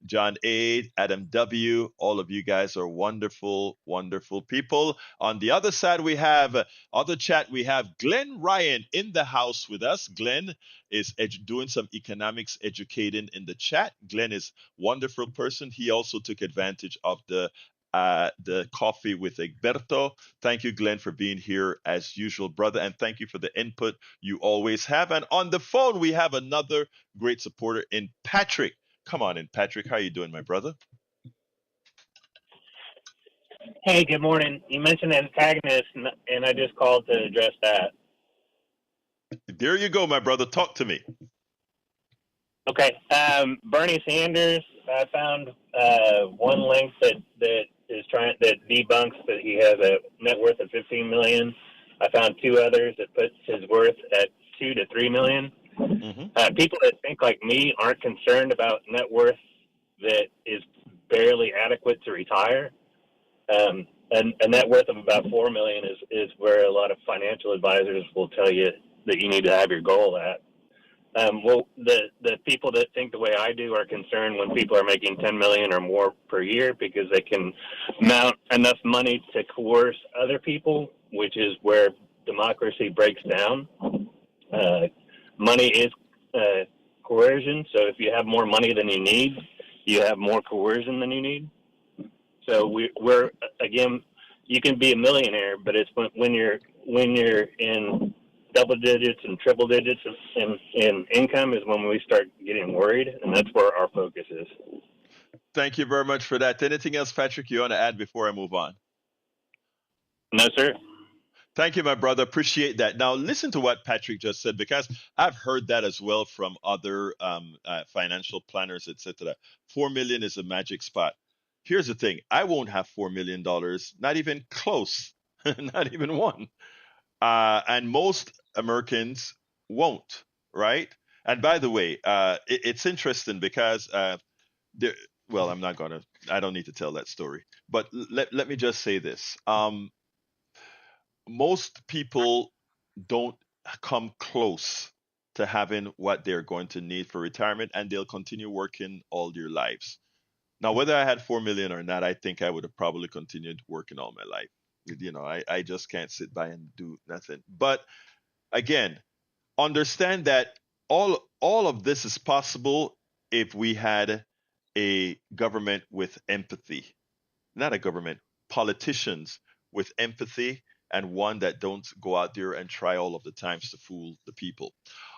John A, Adam W. All of you guys are wonderful, wonderful people. On the other side, we have other chat. We have Glenn Ryan in the house with us. Glenn is doing some economics educating in the chat. Glenn is a wonderful person. He also took advantage of the coffee with Egberto. Thank you, Glenn, for being here as usual, brother, and thank you for the input you always have. And on the phone, we have another great supporter in Patrick. Come on in, Patrick. How you doing, my brother? Hey, good morning. You mentioned antagonist, and I just called to address that. There you go, my brother. Talk to me. Okay, Bernie Sanders. I found one link that debunks that he has a net worth of 15 million. I found two others that puts his worth at 2 to 3 million. People that think like me aren't concerned about net worth that is barely adequate to retire. And a net worth of about 4 million is where a lot of financial advisors will tell you that you need to have your goal at. Well, the people that think the way I do are concerned when people are making 10 million or more per year because they can mount enough money to coerce other people, which is where democracy breaks down. Money is coercion. So if you have more money than you need, you have more coercion than you need. So we're again, you can be a millionaire, but it's when you're in double digits and triple digits in income is when we start getting worried, and that's where our focus is. Thank you very much for that. Anything else, Patrick, you want to add before I move on? No, sir. Thank you, my brother. Appreciate that. Now, listen to what Patrick just said because I've heard that as well from other financial planners, etc. 4 million is a magic spot. Here's the thing: I won't have $4 million, not even close, not even one. And most Americans won't, right? And by the way, it's interesting because there. Well, I'm not gonna. I don't need to tell that story. But let me just say this. Most people don't come close to having what they're going to need for retirement, and they'll continue working all their lives. Now, whether I had 4 million or not, I think I would have probably continued working all my life. I just can't sit by and do nothing. But again, understand that all of this is possible if we had a government with empathy, not a government, politicians with empathy, and one that don't go out there and try all of the times to fool the people.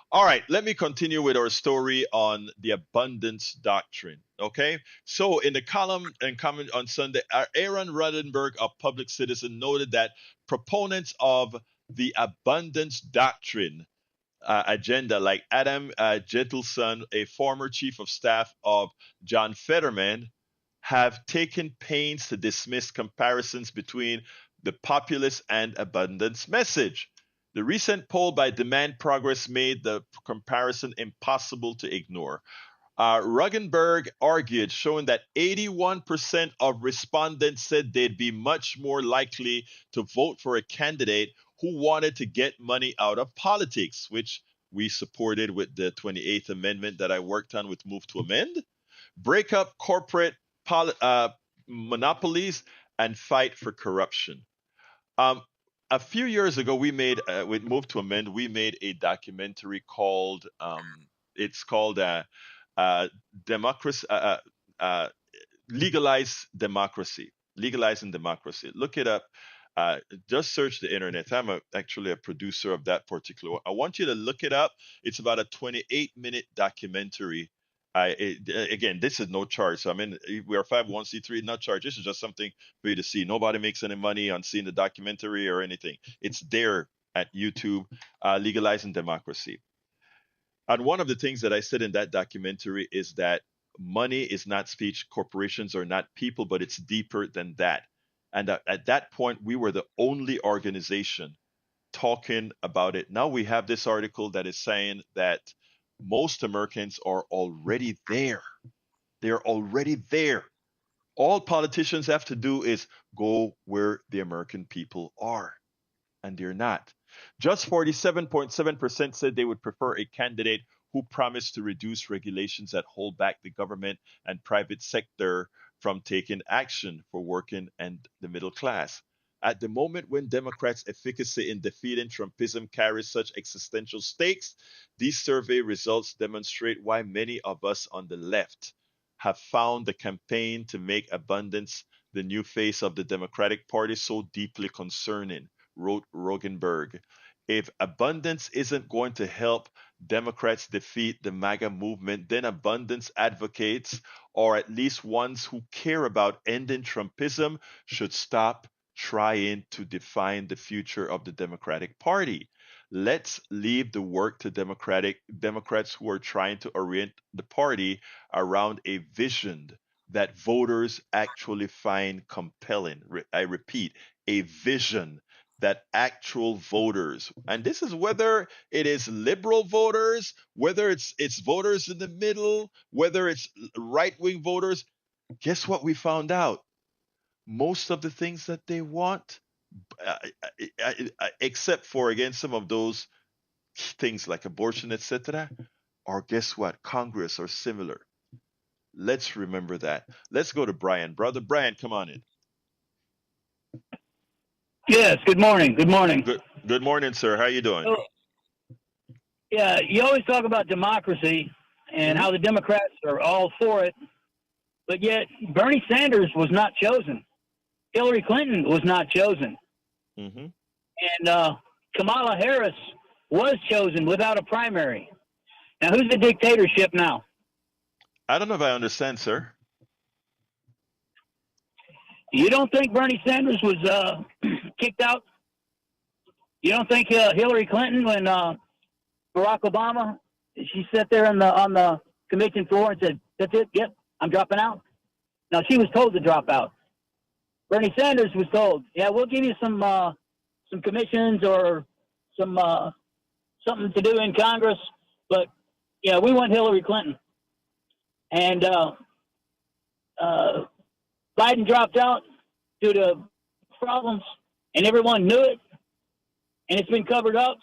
All right, let me continue with our story on the abundance doctrine. Okay, so in the column and comment on Sunday, Aaron Ruttenberg, a public citizen, noted that proponents of the abundance doctrine agenda, like Adam Gentleson, a former chief of staff of John Fetterman, have taken pains to dismiss comparisons between the populist and abundance message. The recent poll by Demand Progress made the comparison impossible to ignore. Ruggenberg argued, showing that 81% of respondents said they'd be much more likely to vote for a candidate who wanted to get money out of politics, which we supported with the 28th Amendment that I worked on with Move to Amend, break up corporate monopolies, and fight for corruption. A few years ago, we made with Move to Amend, we made a documentary called it's called Democracy, Legalizing Democracy. Look it up. Just search the internet. I'm actually a producer of that particular one. I want you to look it up. It's about a 28-minute documentary. Again, this is no charge. So I mean, we are 501c3, not charge. This is just something for you to see. Nobody makes any money on seeing the documentary or anything. It's there at YouTube, Legalizing Democracy. And one of the things that I said in that documentary is that money is not speech, corporations are not people, but it's deeper than that. And at that point, we were the only organization talking about it. Now we have this article that is saying that most Americans are already there. They're already there. All politicians have to do is go where the American people are, and they're not. Just 47.7% said they would prefer a candidate who promise to reduce regulations that hold back the government and private sector from taking action for working and the middle class. At the moment when Democrats' efficacy in defeating Trumpism carries such existential stakes, these survey results demonstrate why many of us on the left have found the campaign to make abundance the new face of the Democratic Party so deeply concerning, wrote Rogenberg. If abundance isn't going to help Democrats defeat the MAGA movement, then abundance advocates, or at least ones who care about ending Trumpism, should stop trying to define the future of the Democratic Party. Let's leave the work to Democrats who are trying to orient the party around a vision that voters actually find compelling. I repeat, a vision that actual voters, and this is whether it is liberal voters, whether it's voters in the middle, whether it's right-wing voters. Guess what we found out? Most of the things that they want, uh, except for again some of those things like abortion, etc., or guess what? Congress are similar. Let's remember that. Let's go to Brian. Brother Brian, come on in. Yes, good morning. Good morning. Good morning, sir. How you doing? So, yeah, you always talk about democracy and Mhm. how the Democrats are all for it, but yet Bernie Sanders was not chosen. Hillary Clinton was not chosen. Mhm. And Kamala Harris was chosen without a primary. Now, who's the dictatorship now? I don't know if I understand, sir. You don't think Bernie Sanders was kicked out? You don't think Hillary Clinton, when Barack Obama, she sat there on the convention floor and said, "That's it. Yep, I'm dropping out." Now she was told to drop out. Bernie Sanders was told, "Yeah, we'll give you some commissions or some something to do in Congress, but yeah, we want Hillary Clinton." And Biden dropped out due to problems, and everyone knew it, and it's been covered up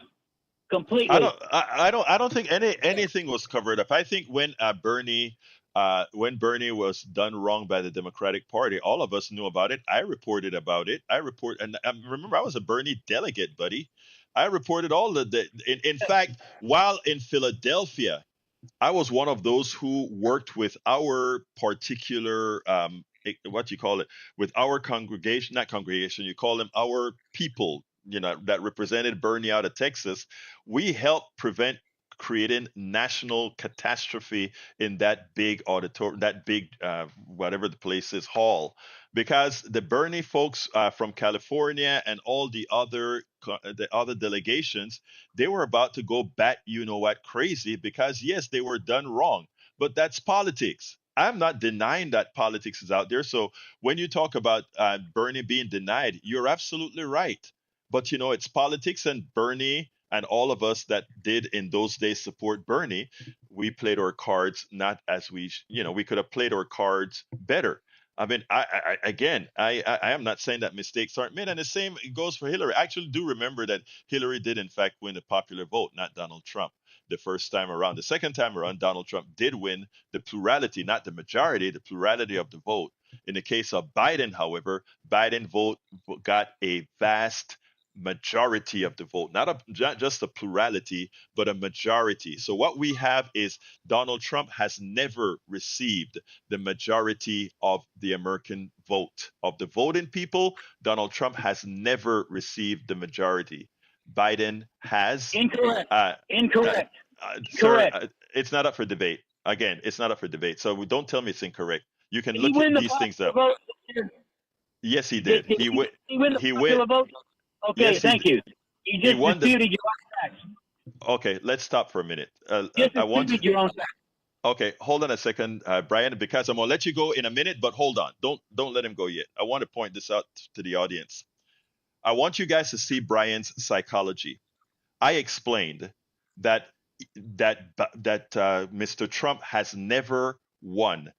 completely. I don't think anything was covered up. I think when Bernie was done wrong by the Democratic Party, all of us knew about it. I reported about it. And remember, I was a Bernie delegate, buddy. I reported all in fact, while in Philadelphia, I was one of those who worked with our particular what you call it, with our congregation, not congregation, you call them our people, that represented Bernie out of Texas. We helped prevent creating national catastrophe in that big auditorium, that big whatever the place is, hall, because the Bernie folks from California and all the other delegations, they were about to go bat you know what crazy, because yes, they were done wrong, but that's politics. I'm not denying that politics is out there. So when you talk about Bernie being denied, you're absolutely right. But it's politics, and Bernie and all of us that did in those days support Bernie, we played our cards not as we could have played our cards better. I mean, I am not saying that mistakes aren't made, and the same goes for Hillary. I actually do remember that Hillary did, in fact, win the popular vote, not Donald Trump, the first time around. The second time around, Donald Trump did win the plurality, not the majority, the plurality of the vote. In the case of Biden, however, Biden got a vast majority of the vote, not just a plurality, but a majority. So what we have is Donald Trump has never received the majority of the American vote. Of the voting people, Donald Trump has never received the majority. Biden has. Incorrect. Uh, uh, Incorrect. Sir, Correct. it's not up for debate. Again, it's not up for debate. So don't tell me it's incorrect. You can Did he look win the these things popular up. vote this year? Yes, he Did, did. did he, he win the He went. popular vote? Okay, Yes, thank you. You he just won the. disputed your own facts. Okay, let's stop for a minute. Just I want. disputed your own facts. Okay, hold on a second, Brian, because I'm gonna let you go in a minute. But hold on, don't let him go yet. I want to point this out to the audience. I want you guys to see Brian's psychology. I explained that Mr. Trump has never won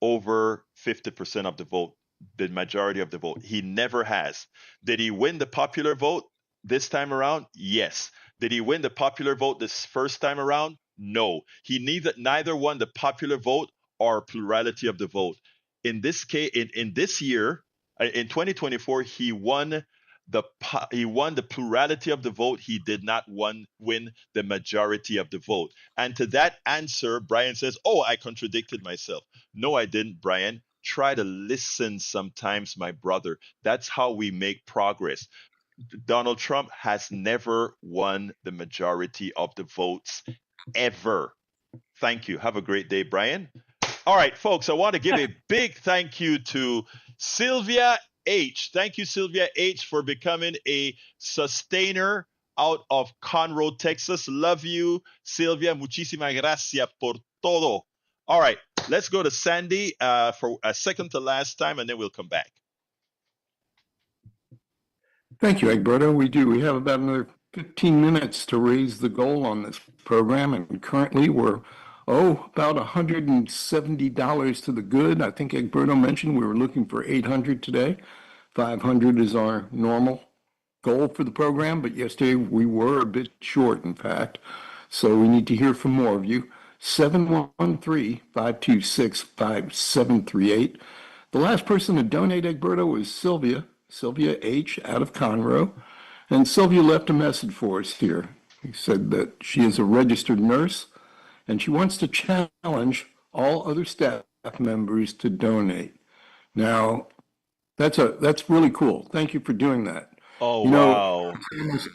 over 50% of the vote, the majority of the vote. He never has. Did he win the popular vote this time around? Yes. Did he win the popular vote this first time around? No, he neither won the popular vote or plurality of the vote. In this case, in this year, in 2024, he won the plurality of the vote. He did not win the majority of the vote. And to that answer, Brian says, "Oh, I contradicted myself." No, I didn't, Brian. Try to listen sometimes, my brother. That's how we make progress. Donald Trump has never won the majority of the votes ever. Thank you. Have a great day, Brian. All right, folks, I want to give a big thank you to Sylvia H. Thank you, Sylvia H., for becoming a sustainer out of Conroe, Texas. Love you, Sylvia. Muchísimas gracias por todo. All right, let's go to Sandy for a second to last time, and then we'll come back. Thank you, Egberto. We do. We have about another 15 minutes to raise the goal on this program, and currently we're about $170 to the good. I think Egberto mentioned we were looking for 800 today. 500 is our normal goal for the program, but yesterday we were a bit short, in fact. So we need to hear from more of you. 713-526-5738. The last person to donate, Egberto, was Sylvia H. out of Conroe. And Sylvia left a message for us here. He said that she is a registered nurse and she wants to challenge all other staff members to donate. Now, that's really cool. Thank you for doing that. Oh, You wow.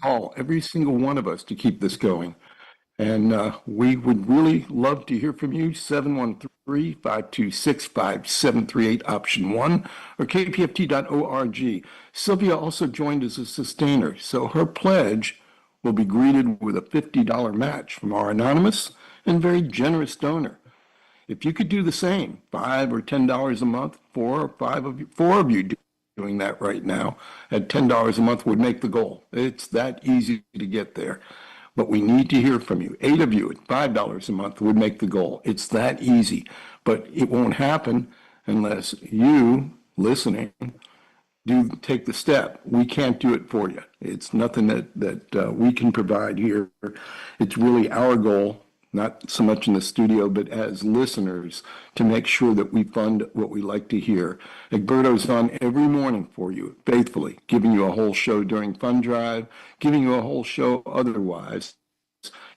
know, every single one of us to keep this going. And we would really love to hear from you, 713-526-5738, option 1, or kpft.org. Sylvia also joined as a sustainer, so her pledge will be greeted with a $50 match from our anonymous and very generous donor. If you could do the same, $5 or $10 a month, four of you doing that right now at $10 a month would make the goal. It's that easy to get there. But we need to hear from you. 8 of you at $5 a month would make the goal. It's that easy. But it won't happen unless you, listening, do take the step. We can't do it for you. It's nothing that we can provide here. It's really our goal, not so much in the studio, but as listeners, to make sure that we fund what we like to hear. Egberto's on every morning for you, faithfully, giving you a whole show during Fund Drive, giving you a whole show otherwise,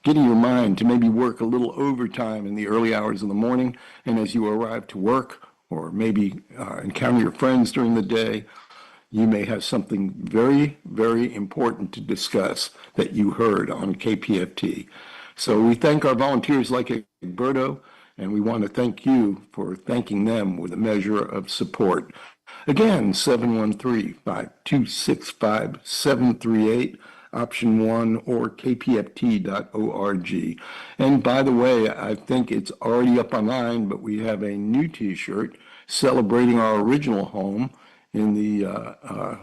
getting your mind to maybe work a little overtime in the early hours of the morning, and as you arrive to work, or maybe encounter your friends during the day, you may have something very, very important to discuss that you heard on KPFT. So we thank our volunteers like Egberto, and we want to thank you for thanking them with a measure of support. Again, 713-526-5738, option 1, or kpft.org. And by the way, I think it's already up online, but we have a new t-shirt celebrating our original home in the, I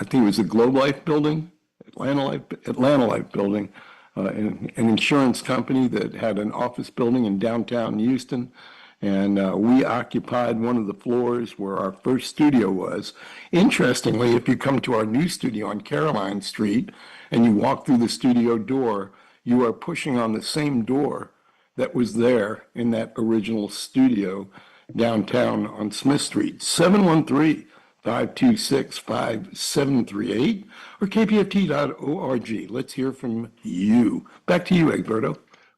think it was the Globe Life building, Atlanta Life building, an insurance company that had an office building in downtown Houston. And we occupied one of the floors where our first studio was. Interestingly, if you come to our new studio on Caroline Street and you walk through the studio door, you are pushing on the same door that was there in that original studio downtown on Smith Street. 713-526-5738 or kpft.org. Let's hear from you. Back to you, Egberto.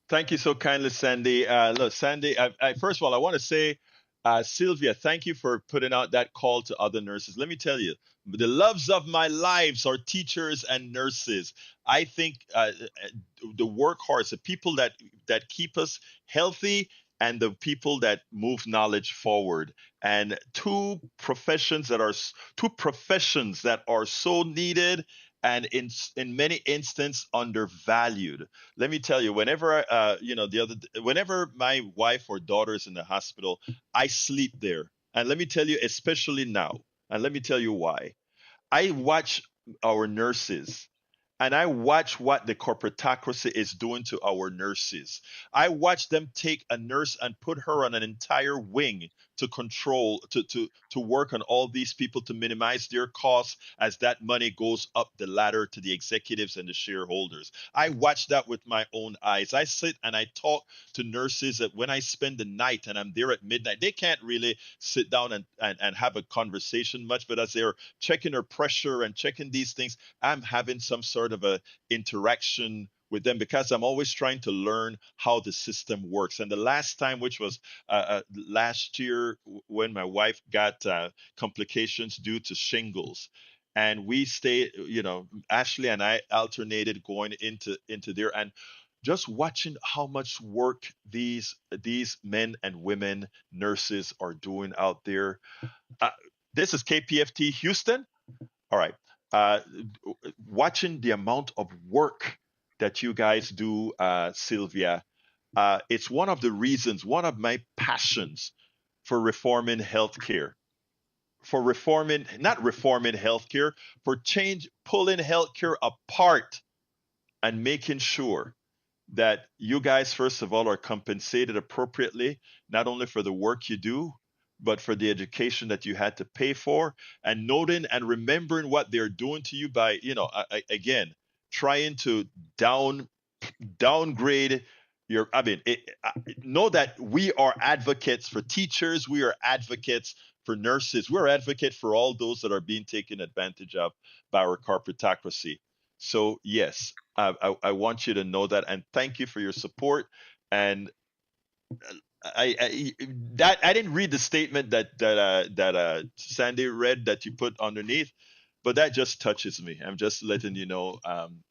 Thank you so kindly, Sandy. Look, Sandy, first of all, I want to say, Sylvia, thank you for putting out that call to other nurses. Let me tell you, the loves of my lives are teachers and nurses. I think the workhorse, the people that keep us healthy, and the people that move knowledge forward, and two professions that are so needed and in many instances undervalued. Let me tell you, whenever whenever my wife or daughter is in the hospital, I sleep there. And let me tell you, especially now, and let me tell you why. I watch our nurses, and I watch what the corporatocracy is doing to our nurses. I watch them take a nurse and put her on an entire wing to control, to work on all these people to minimize their costs as that money goes up the ladder to the executives and the shareholders. I watch that with my own eyes. I sit and I talk to nurses that when I spend the night and I'm there at midnight, they can't really sit down and have a conversation much, but as they're checking their pressure and checking these things, I'm having some sort of a interaction with them because I'm always trying to learn how the system works. And the last time, which was last year, when my wife got complications due to shingles, and we stayed, Ashley and I alternated going into there and just watching how much work these men and women nurses are doing out there. Uh, this is KPFT Houston. All right. Uh, Watching the amount of work that you guys do, Sylvia, it's one of the reasons, one of my passions for reforming healthcare, for reforming, not reforming healthcare, for change, pulling healthcare apart and making sure that you guys, first of all, are compensated appropriately, not only for the work you do, but for the education that you had to pay for, and noting and remembering what they're doing to you by, again, trying to down downgrade your. I mean, know that we are advocates for teachers, we are advocates for nurses, we're advocates for all those that are being taken advantage of by our corporatocracy. So yes, I want you to know that, and thank you for your support. And that I didn't read the statement that Sandy read that you put underneath, but that just touches me. I'm just letting you know,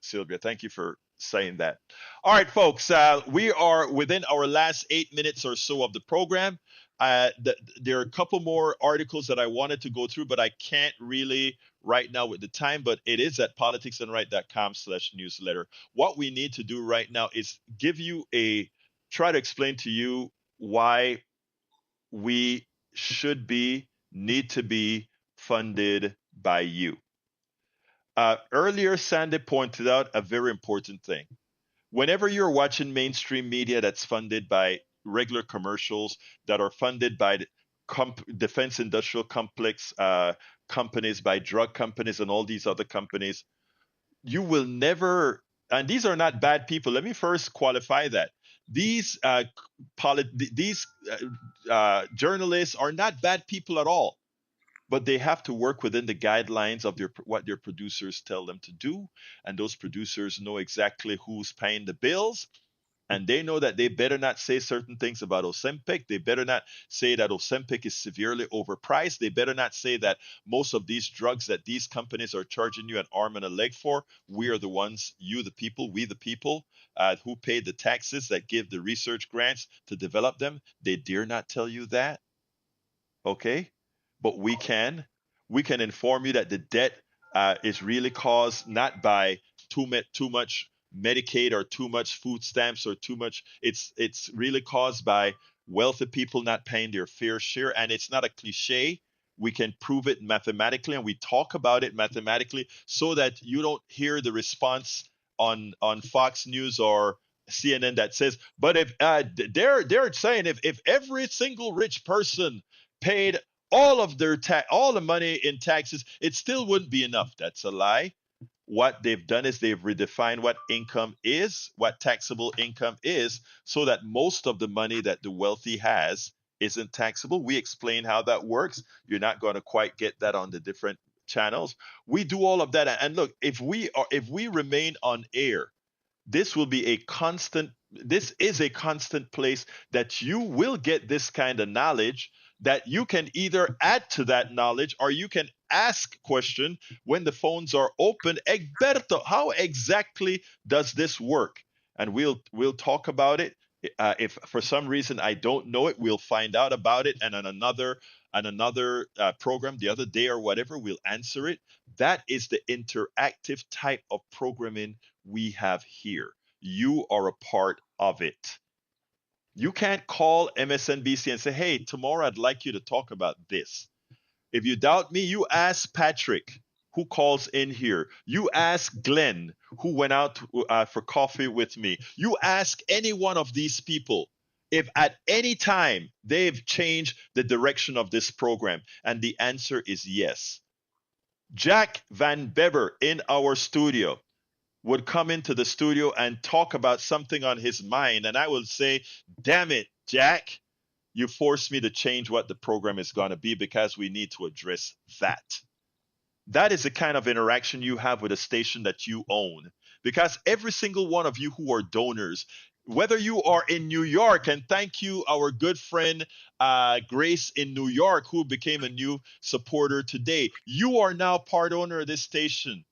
Sylvia. Thank you for saying that. All right, folks, we are within our last 8 minutes or so of the program. There are a couple more articles that I wanted to go through, but I can't really right now with the time. But it is at politicsandright.com/newsletter. What we need to do right now is try to explain to you why we need to be funded by you. Earlier, Sandy pointed out a very important thing. Whenever you're watching mainstream media that's funded by regular commercials, that are funded by the defense industrial complex companies, by drug companies, and all these other companies, you will never, and these are not bad people. Let me first qualify that. These journalists are not bad people at all, but they have to work within the guidelines of what their producers tell them to do, and those producers know exactly who's paying the bills, and they know that they better not say certain things about Ozempic. They better not say that Ozempic is severely overpriced. They better not say that most of these drugs that these companies are charging you an arm and a leg for, we are the ones, you the people, we the people who paid the taxes that give the research grants to develop them. They dare not tell you that, okay? But we can inform you that the debt is really caused not by too much Medicaid or too much food stamps or too much. It's really caused by wealthy people not paying their fair share, and it's not a cliche. We can prove it mathematically, and we talk about it mathematically, so that you don't hear the response on Fox News or CNN that says, "But if they're saying if every single rich person paid all the money in taxes, it still wouldn't be enough." That's a lie. What they've done is they've redefined what income is, what taxable income is, so that most of the money that the wealthy has isn't taxable. We explain how that works. You're not going to quite get that on the different channels. We do all of that. And look, if we remain on air, this is a constant place that you will get this kind of knowledge, that you can either add to that knowledge or you can ask question when the phones are open. Egberto, how exactly does this work? And we'll talk about it. If for some reason I don't know it, we'll find out about it, and on another program the other day or whatever, we'll answer it. That is the interactive type of programming we have here. You are a part of it. You can't call MSNBC and say, "Hey, tomorrow I'd like you to talk about this." If you doubt me, you ask Patrick. who calls in here. You ask Glenn, who went out for coffee with me. You ask any one of these people if at any time they've changed the direction of this program. And the answer is yes. Jack Van Bever in our studio would come into the studio and talk about something on his mind. And I would say, damn it, Jack, you forced me to change what the program is going to be because we need to address that. That is the kind of interaction you have with a station that you own. Because every single one of you who are donors, whether you are in New York, and thank you, our good friend Grace in New York, who became a new supporter today, you are now part owner of this station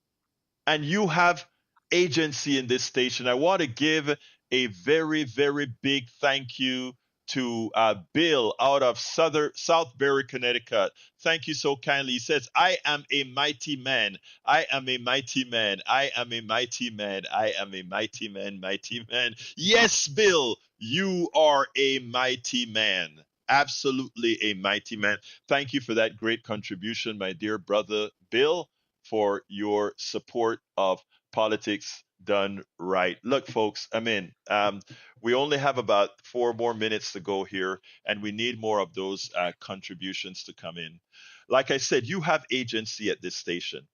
and you have agency in this station. I want to give a very, very big thank you to Bill out of Southbury, Connecticut. Thank you so kindly. He says, I am a mighty man. I am a mighty man. I am a mighty man. I am a mighty man, mighty man. Yes, Bill, you are a mighty man. Absolutely a mighty man. Thank you for that great contribution, my dear brother Bill, for your support of politics done right. Look, folks, we only have about 4 more minutes to go here, and we need more of those contributions to come in. Like I said, you have agency at this station.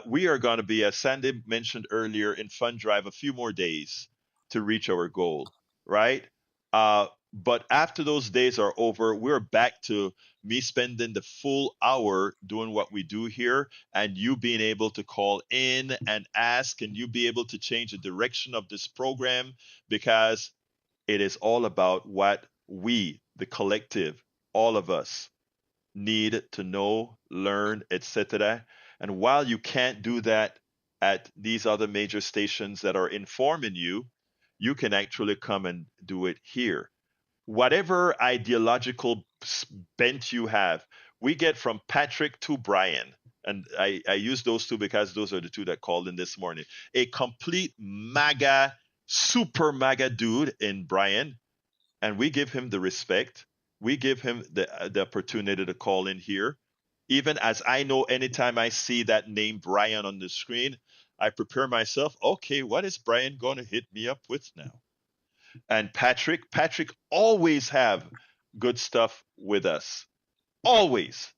We are going to be, as Sandy mentioned earlier, in Fund Drive a few more days to reach our goal, right? But after those days are over, we're back to me spending the full hour doing what we do here, and you being able to call in and ask, and you be able to change the direction of this program, because it is all about what we, the collective, all of us, need to know, learn, etc. And while you can't do that at these other major stations that are informing you, you can actually come and do it here. Whatever ideological bent you have, we get from Patrick to Brian. And I use those two because those are the two that called in this morning. A complete MAGA, super MAGA dude in Brian. And we give him the respect. We give him the opportunity to call in here. Even as I know, anytime I see that name Brian on the screen, I prepare myself. Okay, what is Brian going to hit me up with now? And Patrick always have good stuff with us. Always.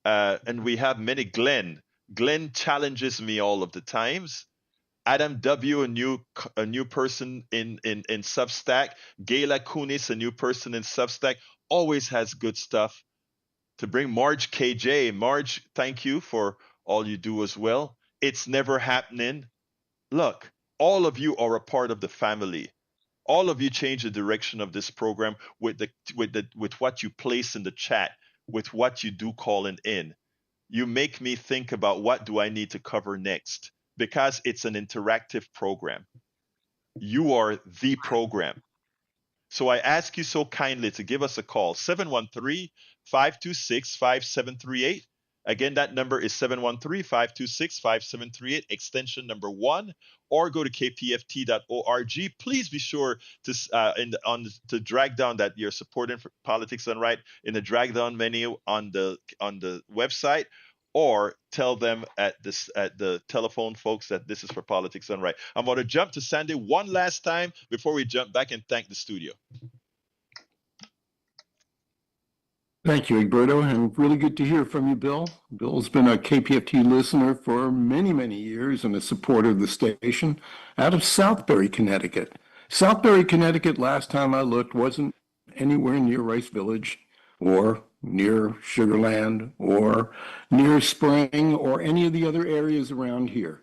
And we have many Glenn. Glenn challenges me all of the times. Adam W, a new person in Substack. Gayla Kunis, a new person in Substack, always has good stuff to bring. Marge KJ. Marge, thank you for all you do as well. It's never happening. Look, all of you are a part of the family. All of you change the direction of this program with what you place in the chat, with what you do calling in. You make me think about what do I need to cover next, because it's an interactive program. You are the program. So I ask you so kindly to give us a call, 713-526-5738. Again, that number is 713-526-5738, extension number 1, or go to kpft.org. Please be sure to drag down that you're supporting for Politics Done Right in the drag down menu on the website, or tell them at the telephone folks that this is for Politics Done Right. I'm going to jump to Sandy one last time before we jump back and thank the studio. Thank you, Egberto, and really good to hear from you, Bill. Bill's been a KPFT listener for many, many years and a supporter of the station out of Southbury, Connecticut. Southbury, Connecticut, last time I looked, wasn't anywhere near Rice Village or near Sugarland or near Spring or any of the other areas around here.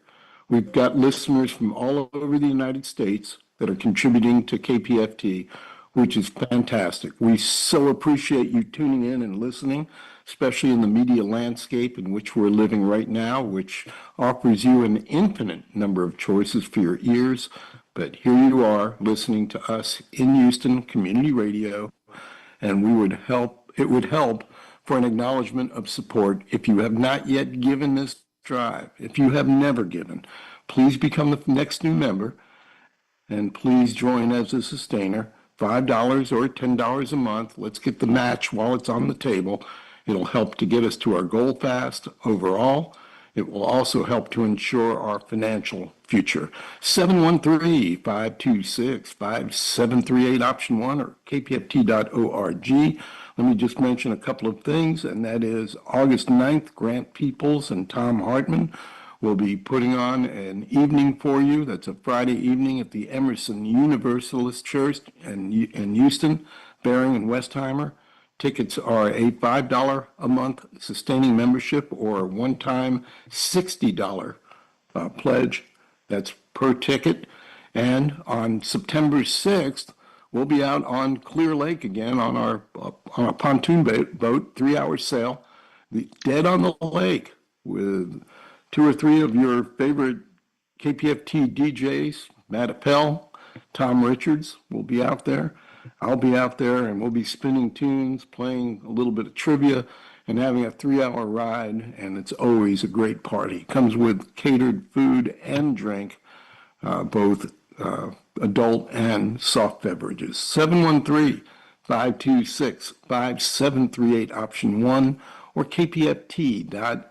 We've got listeners from all over the United States that are contributing to KPFT, which is fantastic. We so appreciate you tuning in and listening, especially in the media landscape in which we're living right now, which offers you an infinite number of choices for your ears. But here you are listening to us in Houston Community Radio, and it would help for an acknowledgement of support. If you have not yet given this drive, if you have never given, please become the next new member, and please join as a sustainer. $5 or $10 a month. Let's get the match while it's on the table. It'll help to get us to our goal fast overall. It will also help to ensure our financial future. 713-526-5738, option 1, or kpft.org. Let me just mention a couple of things, and that is August 9th, Grant Peoples and Tom Hartman will be putting on an evening for you. That's a Friday evening at the Emerson Universalist Church in Houston, Bering, and Westheimer. Tickets are a $5 a month sustaining membership or a one-time $60 pledge. That's per ticket. And on September 6th, we'll be out on Clear Lake again on a pontoon boat, 3-hour sail, dead on the lake with 2 or 3 of your favorite KPFT DJs, Matt Appel, Tom Richards will be out there. I'll be out there, and we'll be spinning tunes, playing a little bit of trivia, and having a 3-hour ride, and it's always a great party. Comes with catered food and drink, both adult and soft beverages. 713-526-5738, option 1, or kpft.org.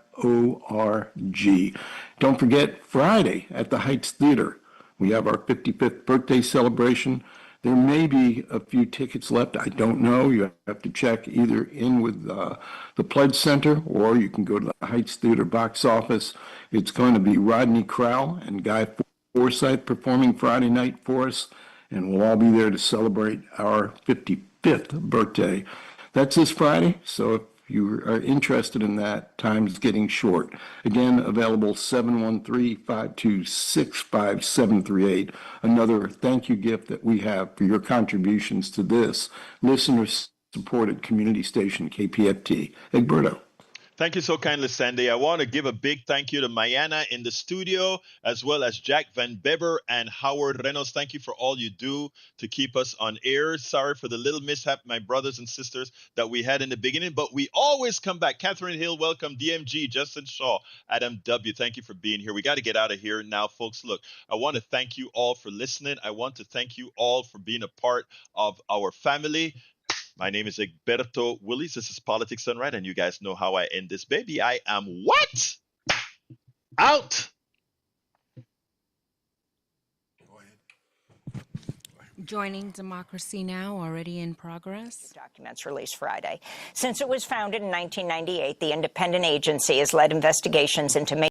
Don't forget, Friday at the Heights Theater, we have our 55th birthday celebration. There may be a few tickets left. I don't know. You have to check either in with the Pledge Center, or you can go to the Heights Theater box office. It's going to be Rodney Crowell and Guy Forsythe performing Friday night for us, and we'll all be there to celebrate our 55th birthday. That's this Friday, so if you are interested in that, time's getting short. Again, available 713-526-5738. Another thank you gift that we have for your contributions to this listener-supported community station, KPFT. Egberto. Thank you so kindly, Sandy. I want to give a big thank you to Mayana in the studio, as well as Jack Van Beber and Howard Reynolds. Thank you for all you do to keep us on air. Sorry for the little mishap, my brothers and sisters, that we had in the beginning, but we always come back. Catherine Hill, welcome. DMG, Justin Shaw, Adam W., thank you for being here. We got to get out of here now, folks. Look, I want to thank you all for listening. I want to thank you all for being a part of our family. My name is Egberto Willis. This is Politics Done Right, and you guys know how I end this baby. I am what? Out. Joining Democracy Now! Already in progress. Documents released Friday. Since it was founded in 1998, the independent agency has led investigations into